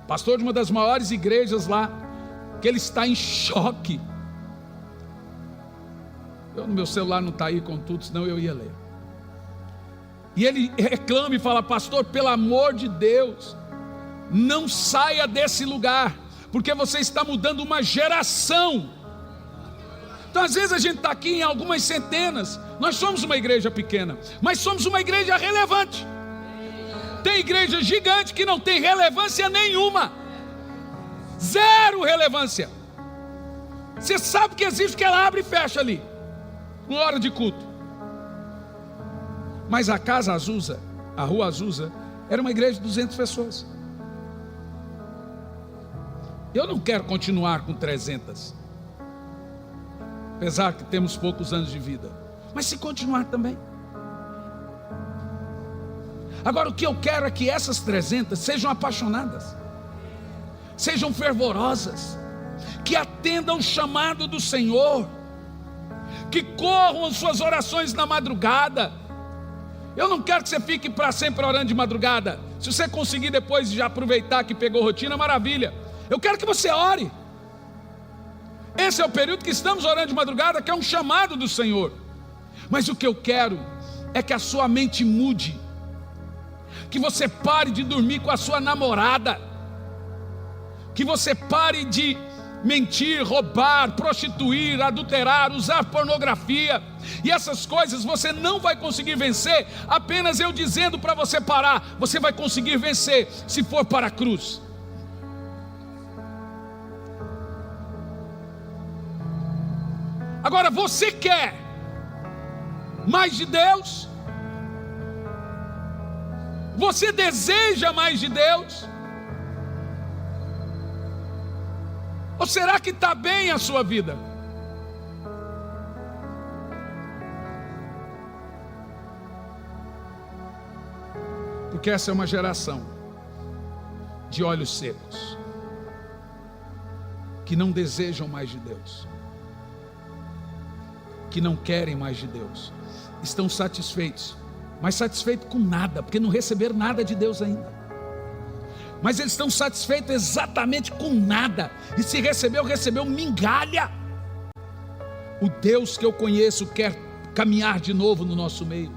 pastor de uma das maiores igrejas lá, que ele está em choque. No meu celular não está aí com tudo, senão eu ia ler. E ele reclama e fala: pastor, pelo amor de Deus, não saia desse lugar, porque você está mudando uma geração. Então às vezes a gente está aqui em algumas centenas. Nós somos uma igreja pequena, mas somos uma igreja relevante. Tem igreja gigante que não tem relevância nenhuma, zero relevância. Você sabe que existe, que ela abre e fecha ali, uma hora de culto. Mas a Casa Azusa, a Rua Azusa, era uma igreja de 200 pessoas. Eu não quero continuar com 300, apesar que temos poucos anos de vida, mas se continuar também. Agora o que eu quero é que essas 300 sejam apaixonadas, sejam fervorosas, que atendam o chamado do Senhor, que corram as suas orações na madrugada. Eu não quero que você fique para sempre orando de madrugada. Se você conseguir depois já aproveitar que pegou rotina, maravilha. Eu quero que você ore. Esse é o período que estamos orando de madrugada, que é um chamado do Senhor. Mas o que eu quero é que a sua mente mude, que você pare de dormir com a sua namorada, que você pare de mentir, roubar, prostituir, adulterar, usar pornografia. E essas coisas você não vai conseguir vencer apenas eu dizendo para você parar. Você vai conseguir vencer se for para a cruz. Agora, você quer mais de Deus? Você deseja mais de Deus? Ou será que está bem a sua vida? Porque essa é uma geração de olhos secos, que não desejam mais de Deus, que não querem mais de Deus, estão satisfeitos, mas satisfeitos com nada, porque não receberam nada de Deus ainda. Mas eles estão satisfeitos exatamente com nada, e se recebeu, recebeu migalha. O Deus que eu conheço quer caminhar de novo no nosso meio,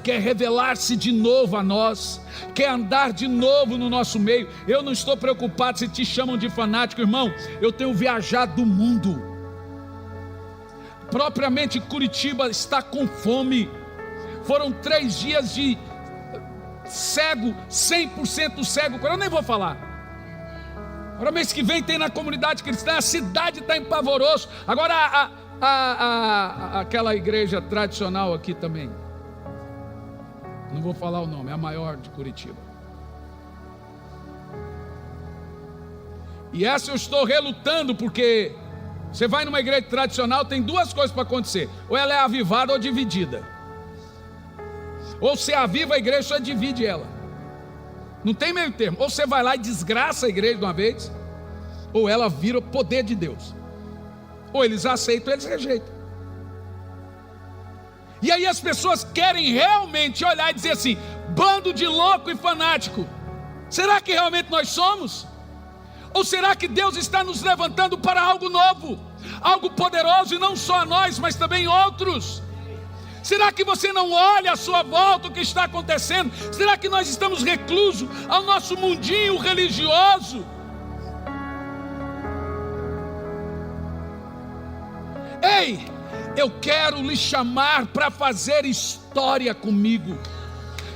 quer revelar-se de novo a nós, quer andar de novo no nosso meio. Eu não estou preocupado se te chamam de fanático, irmão. Eu tenho viajado do mundo, propriamente Curitiba está com fome. Foram 3 dias de cego, 100% cego. Eu nem vou falar. Agora mês que vem tem na comunidade cristã, a cidade está em pavoroso. Agora aquela igreja tradicional aqui também, não vou falar o nome, é a maior de Curitiba. E essa eu estou relutando, porque você vai numa igreja tradicional, tem 2 coisas para acontecer: ou ela é avivada ou dividida. Ou você aviva a igreja, ou você divide ela. Não tem meio termo. Ou você vai lá e desgraça a igreja de uma vez, ou ela vira o poder de Deus. Ou eles aceitam, ou eles rejeitam. E aí as pessoas querem realmente olhar e dizer assim: bando de louco e fanático. Será que realmente nós somos? Ou será que Deus está nos levantando para algo novo, algo poderoso, e não só a nós, mas também outros? Será que você não olha à sua volta o que está acontecendo? Será que nós estamos reclusos ao nosso mundinho religioso? Ei, eu quero lhe chamar para fazer história comigo.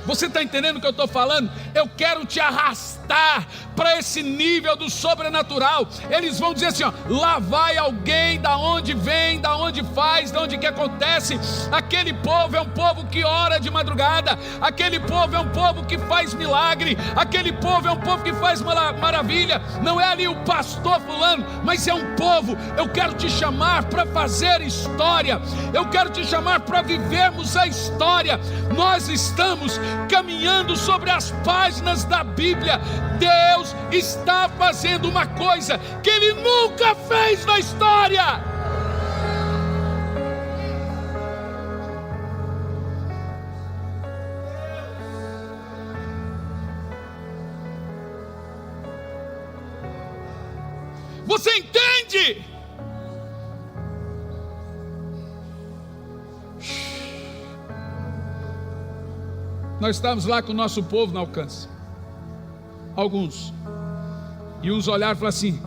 Você está entendendo o que eu estou falando? Eu quero te arrastar para esse nível do sobrenatural. Eles vão dizer assim, ó: lá vai alguém, da onde vem, da onde faz, da onde que acontece. Aquele povo é um povo que ora de madrugada, aquele povo é um povo que faz milagre, aquele povo é um povo que faz maravilha. Não é ali o pastor fulano, mas é um povo. Eu quero te chamar para fazer história, eu quero te chamar para vivermos a história. Nós estamos caminhando sobre as páginas da Bíblia. Deus está fazendo uma coisa que Ele nunca fez na história. Você entende? Nós estávamos lá com o nosso povo no alcance, alguns, e uns olharam e falaram assim: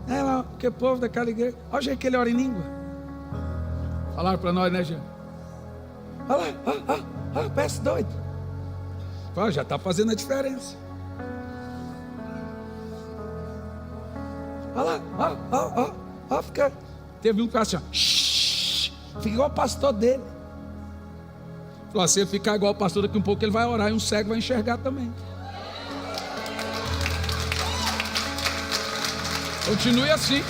é lá, que povo daquela igreja, olha o jeito que ele ora em língua. Falaram para nós, né, Jean? Olha lá, parece doido. Falaram: já está fazendo a diferença. Olha lá, fica. Teve um que falou assim: ó, fica igual o pastor dele. Falou: se ele ficar igual o pastor, daqui um pouco ele vai orar e um cego vai enxergar também. Continue assim.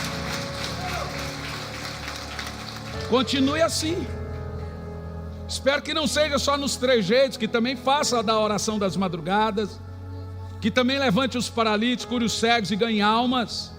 Continue assim. Espero que não seja só nos trejeitos, que também faça da oração das madrugadas, que também levante os paralíticos, cure os cegos e ganhe almas.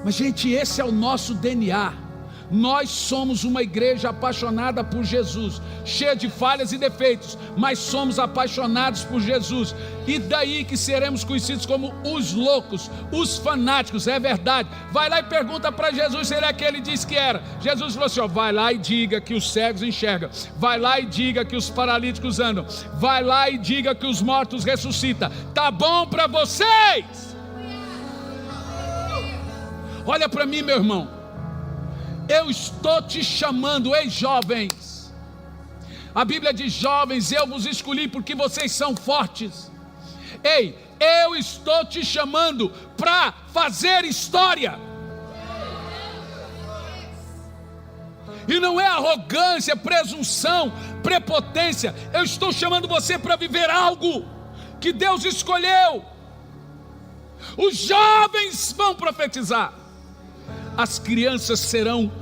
Mas, gente, esse é o nosso DNA. Nós somos uma igreja apaixonada por Jesus, cheia de falhas e defeitos, mas somos apaixonados por Jesus. E daí que seremos conhecidos como os loucos, os fanáticos. É verdade. Vai lá e pergunta para Jesus se ele é que ele disse que era. Jesus falou assim, vai lá e diga que os cegos enxergam, vai lá e diga que os paralíticos andam, vai lá e diga que os mortos ressuscitam. Tá bom para vocês? Olha para mim, meu irmão. Eu estou te chamando, ei jovens. A Bíblia diz, jovens, eu vos escolhi porque vocês são fortes. Ei, eu estou te chamando para fazer história. E não é arrogância, presunção, prepotência. Eu estou chamando você para viver algo que Deus escolheu. Os jovens vão profetizar. As crianças serão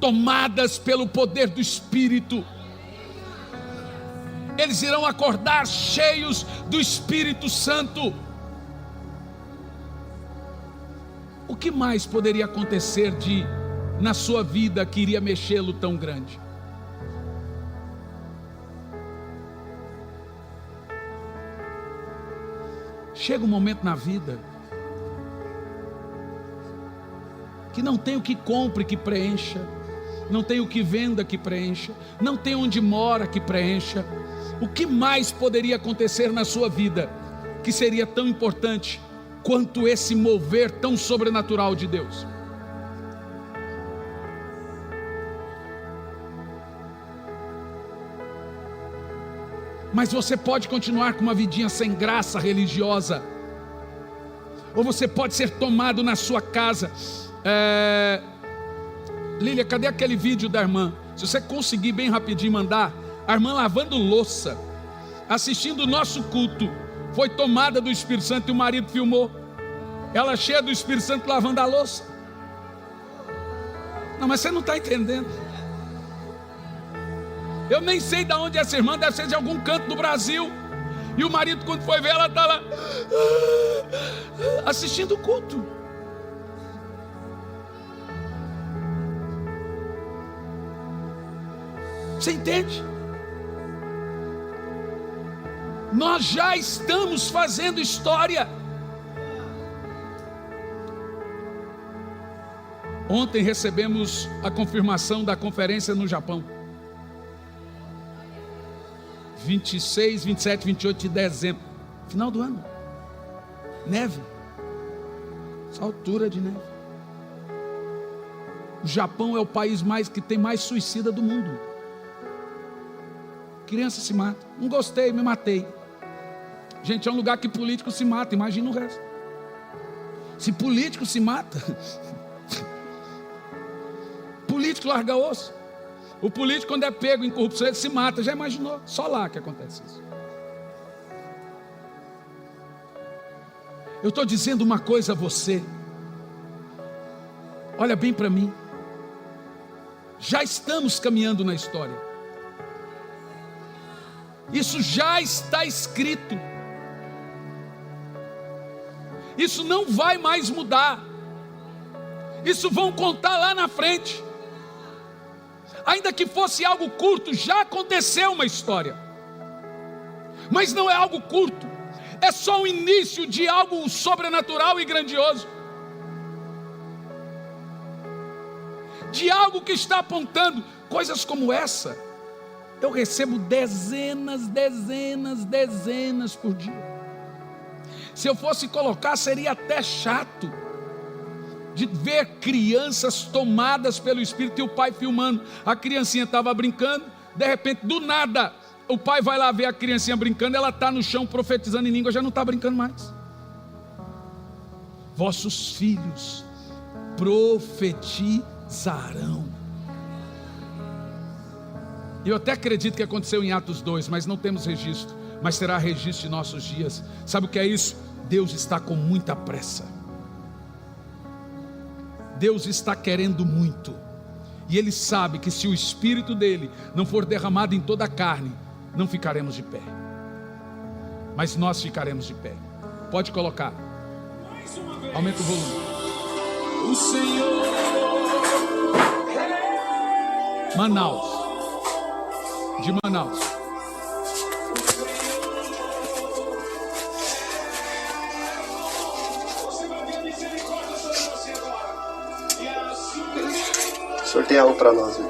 tomadas pelo poder do Espírito. Eles irão acordar cheios do Espírito Santo. O que mais poderia acontecer na sua vida que iria mexê-lo tão grande? Chega um momento na vida que não tem o que compre que preencha, não tem o que venda que preencha, não tem onde mora que preencha. O que mais poderia acontecer na sua vida que seria tão importante quanto esse mover tão sobrenatural de Deus? Mas você pode continuar com uma vidinha sem graça religiosa, ou você pode ser tomado na sua casa. Lília, cadê aquele vídeo da irmã? Se você conseguir bem rapidinho mandar, a irmã lavando louça, assistindo o nosso culto, foi tomada do Espírito Santo e o marido filmou, ela cheia do Espírito Santo lavando a louça. Não, mas você não está entendendo. Eu nem sei de onde essa irmã, deve ser de algum canto do Brasil. E o marido, quando foi ver, ela está lá assistindo o culto. Você entende? Nós já estamos fazendo história. Ontem recebemos a confirmação da conferência no Japão. 26, 27, 28 de dezembro. Final do ano. Neve. Essa altura de neve. O Japão é o país que tem mais suicida do mundo. Criança se mata. Não gostei, me matei. Gente, é um lugar que político se mata. Imagina o resto. Se político se mata, político larga osso. O político, quando é pego em corrupção, ele se mata. Já imaginou? Só lá que acontece isso. Eu estou dizendo uma coisa a você. Olha bem para mim. Já estamos caminhando na história. Isso já está escrito. Isso não vai mais mudar. Isso vão contar lá na frente. Ainda que fosse algo curto, já aconteceu uma história. Mas não é algo curto. É só o início de algo sobrenatural e grandioso. De algo que está apontando coisas como essa. Eu recebo dezenas por dia. Se eu fosse colocar, seria até chato de ver crianças tomadas pelo Espírito e o pai filmando. A criancinha estava brincando, de repente, do nada, o pai vai lá ver a criancinha brincando, ela está no chão profetizando em língua, já não está brincando mais. Vossos filhos profetizarão. Eu até acredito que aconteceu em Atos 2, mas não temos registro. Mas será registro de nossos dias. Sabe o que é isso? Deus está com muita pressa. Deus está querendo muito. E Ele sabe que se o Espírito dele não for derramado em toda a carne, não ficaremos de pé. Mas nós ficaremos de pé. Pode colocar. Aumenta o volume. O Senhor Manaus. De Manaus. O senhor tem algo para nós, viu?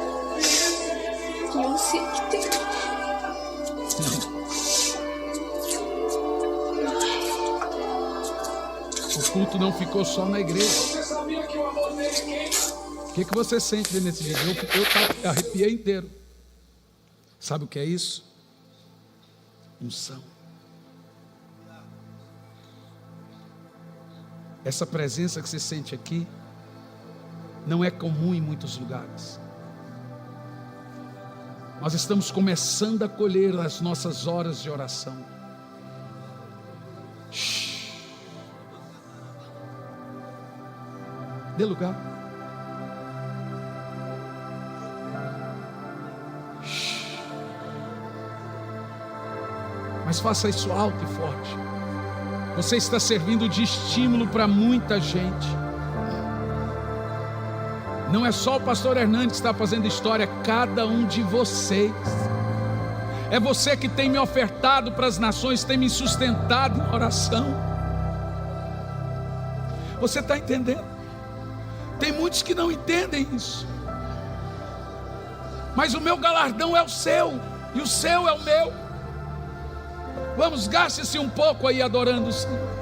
Eu sei que tem. O culto não ficou só na igreja. O que você sente nesse dia? Eu arrepiei inteiro. Sabe o que é isso? Unção. Essa presença que você sente aqui não é comum em muitos lugares. Nós estamos começando a colher as nossas horas de oração. Shhh. Dê lugar. Shhh. Mas faça isso alto e forte. Você está servindo de estímulo para muita gente. Não é só o pastor Hernandes que está fazendo história, cada um de vocês. É você que tem me ofertado para as nações, tem me sustentado em oração. Você está entendendo? Tem muitos que não entendem isso. Mas o meu galardão é o seu, e o seu é o meu. Vamos, gaste-se um pouco aí adorando o Senhor.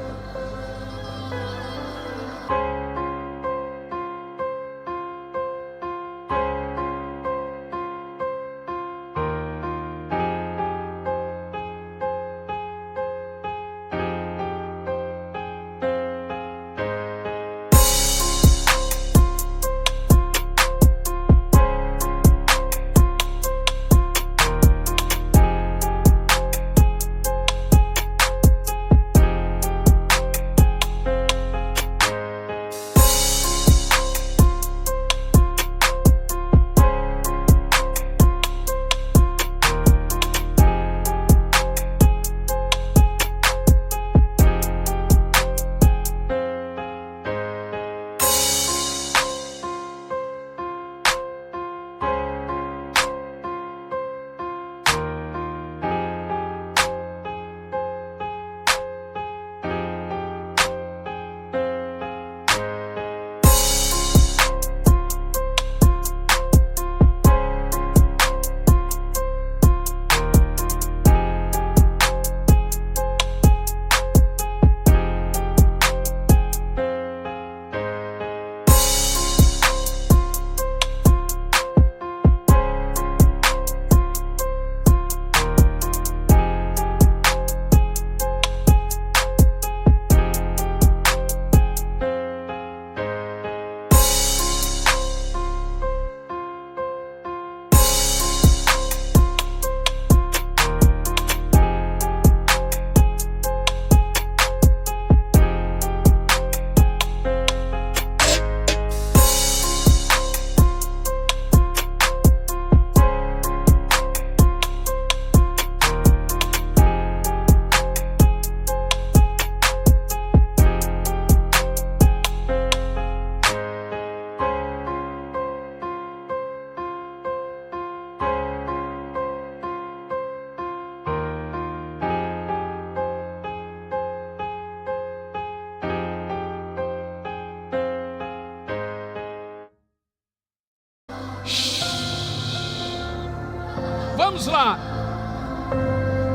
Vamos lá.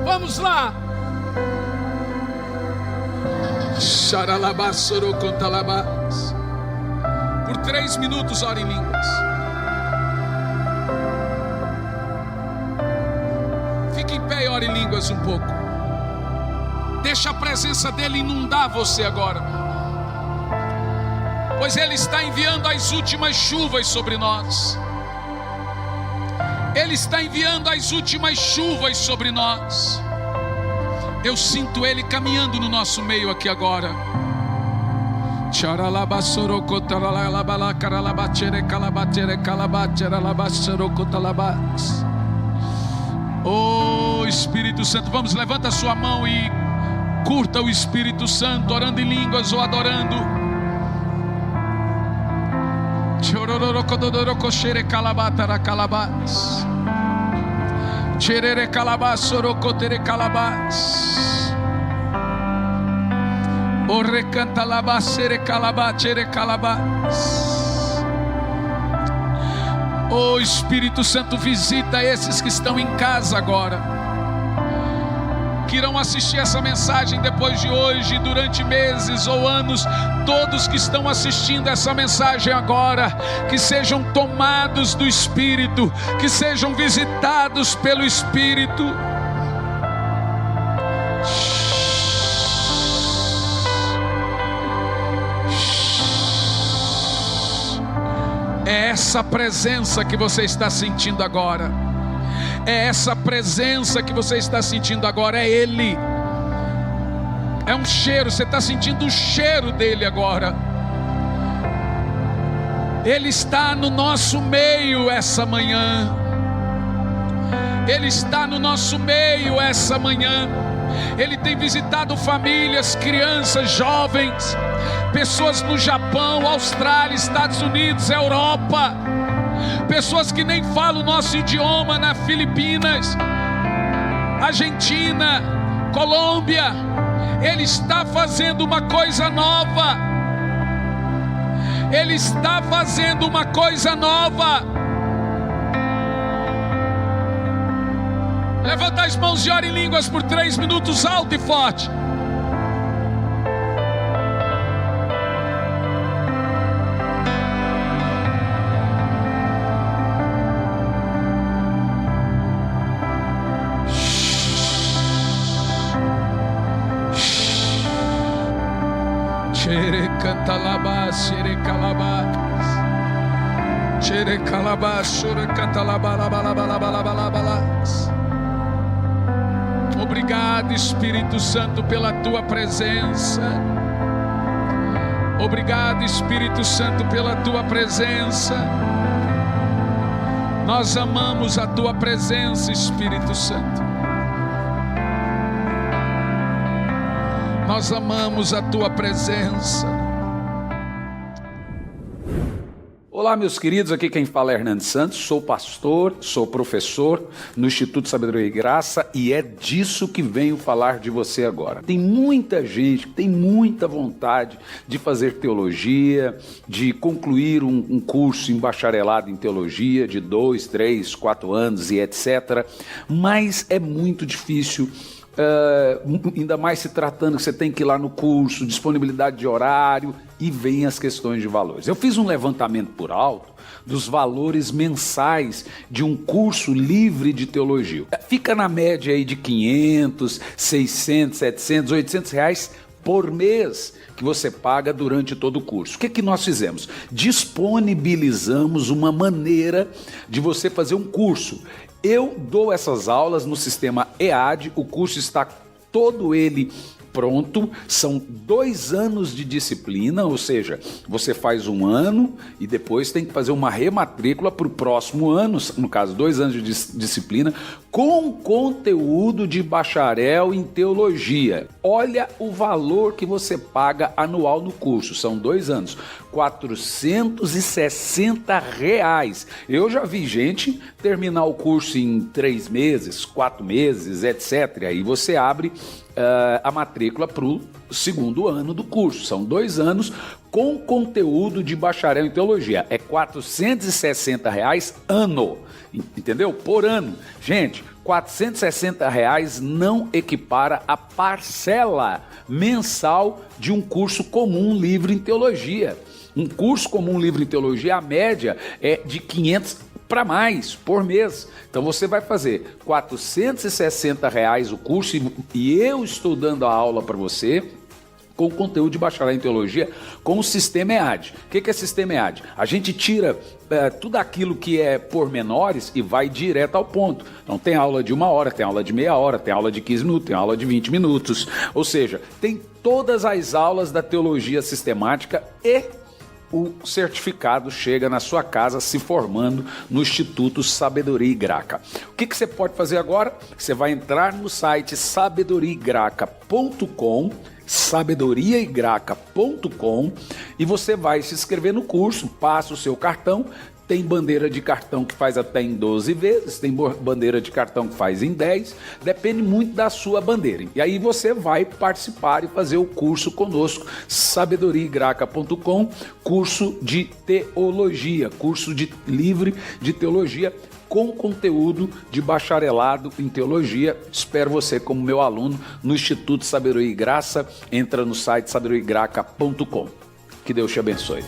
Vamos lá. Por 3 minutos, ore em línguas. Fique em pé e ore em línguas um pouco. Deixa a presença dele inundar você agora. Pois ele está enviando as últimas chuvas sobre nós. Ele está enviando as últimas chuvas sobre nós. Eu sinto Ele caminhando no nosso meio aqui agora. Oh Espírito Santo, vamos, levanta a sua mão e curta o Espírito Santo, orando em línguas ou adorando. Oh Espírito Santo, visita esses que estão em casa agora, que irão assistir essa mensagem depois de hoje, durante meses ou anos. Todos que estão assistindo essa mensagem agora, que sejam tomados do Espírito, que sejam visitados pelo Espírito. É essa presença que você está sentindo agora. É essa presença que você está sentindo agora. É Ele. É um cheiro. Você está sentindo o cheiro dele agora. Ele está no nosso meio essa manhã. Ele está no nosso meio essa manhã. Ele tem visitado famílias, crianças, jovens, pessoas no Japão, Austrália, Estados Unidos, Europa, pessoas que nem falam o nosso idioma, na Filipinas, Argentina, Colômbia. Ele está fazendo uma coisa nova. Ele está fazendo uma coisa nova. Levanta as mãos e ore em línguas por 3 minutos, alto e forte. Chere cantalabas, chere calabas, chere calabas, chere cantalabas. Obrigado, Espírito Santo, pela tua presença. Obrigado, Espírito Santo, pela tua presença. Nós amamos a tua presença, Espírito Santo. Nós amamos a tua presença. Olá, meus queridos, aqui quem fala é Hernandes Santos, sou pastor, sou professor no Instituto Sabedoria e Graça e é disso que venho falar de você agora. Tem muita gente que tem muita vontade de fazer teologia, de concluir um curso em bacharelado em teologia de 2, 3, 4 anos e etc. Mas é muito difícil. Ainda mais se tratando que você tem que ir lá no curso, disponibilidade de horário, e vem as questões de valores. Eu fiz um levantamento por alto dos valores mensais de um curso livre de teologia. Fica na média aí de 500, 600, 700, 800 reais por mês que você paga durante todo o curso. O que nós fizemos? Disponibilizamos uma maneira de você fazer um curso. Eu dou essas aulas no sistema EAD, o curso está todo ele pronto, são 2 anos de disciplina, ou seja, você faz 1 ano e depois tem que fazer uma rematrícula para o próximo ano, no caso 2 anos de disciplina, com conteúdo de bacharel em teologia. Olha o valor que você paga anual no curso, são 2 anos, R$460. Eu já vi gente terminar o curso em 3 meses, 4 meses, etc. Aí você abre a matrícula para o 2º ano do curso. São 2 anos com conteúdo de bacharel em teologia. É R$460 ano, entendeu? Por ano. Gente, R$460 não equipara a parcela mensal de um curso comum livre em teologia. Um curso comum livre em teologia, a média é de 500 para mais por mês. Então você vai fazer R$460 o curso e eu estou dando a aula para você com conteúdo de bacharel em teologia com o sistema EAD. O que é sistema EAD? A gente tira tudo aquilo que é pormenores e vai direto ao ponto. Então tem aula de 1 hora, tem aula de meia hora, tem aula de 15 minutos, tem aula de 20 minutos. Ou seja, tem todas as aulas da teologia sistemática e o certificado chega na sua casa se formando no Instituto Sabedoria e Graca. O que você pode fazer agora? Você vai entrar no site sabedoriaigraca.com, sabedoriaigraca.com, e você vai se inscrever no curso, passa o seu cartão. Tem bandeira de cartão que faz até em 12 vezes, tem bandeira de cartão que faz em 10, depende muito da sua bandeira. E aí você vai participar e fazer o curso conosco, sabedoriaigraca.com, curso de teologia, curso livre de teologia, com conteúdo de bacharelado em teologia. Espero você como meu aluno no Instituto Sabedoria e Graça. Entra no site sabedoriaigraca.com. Que Deus te abençoe.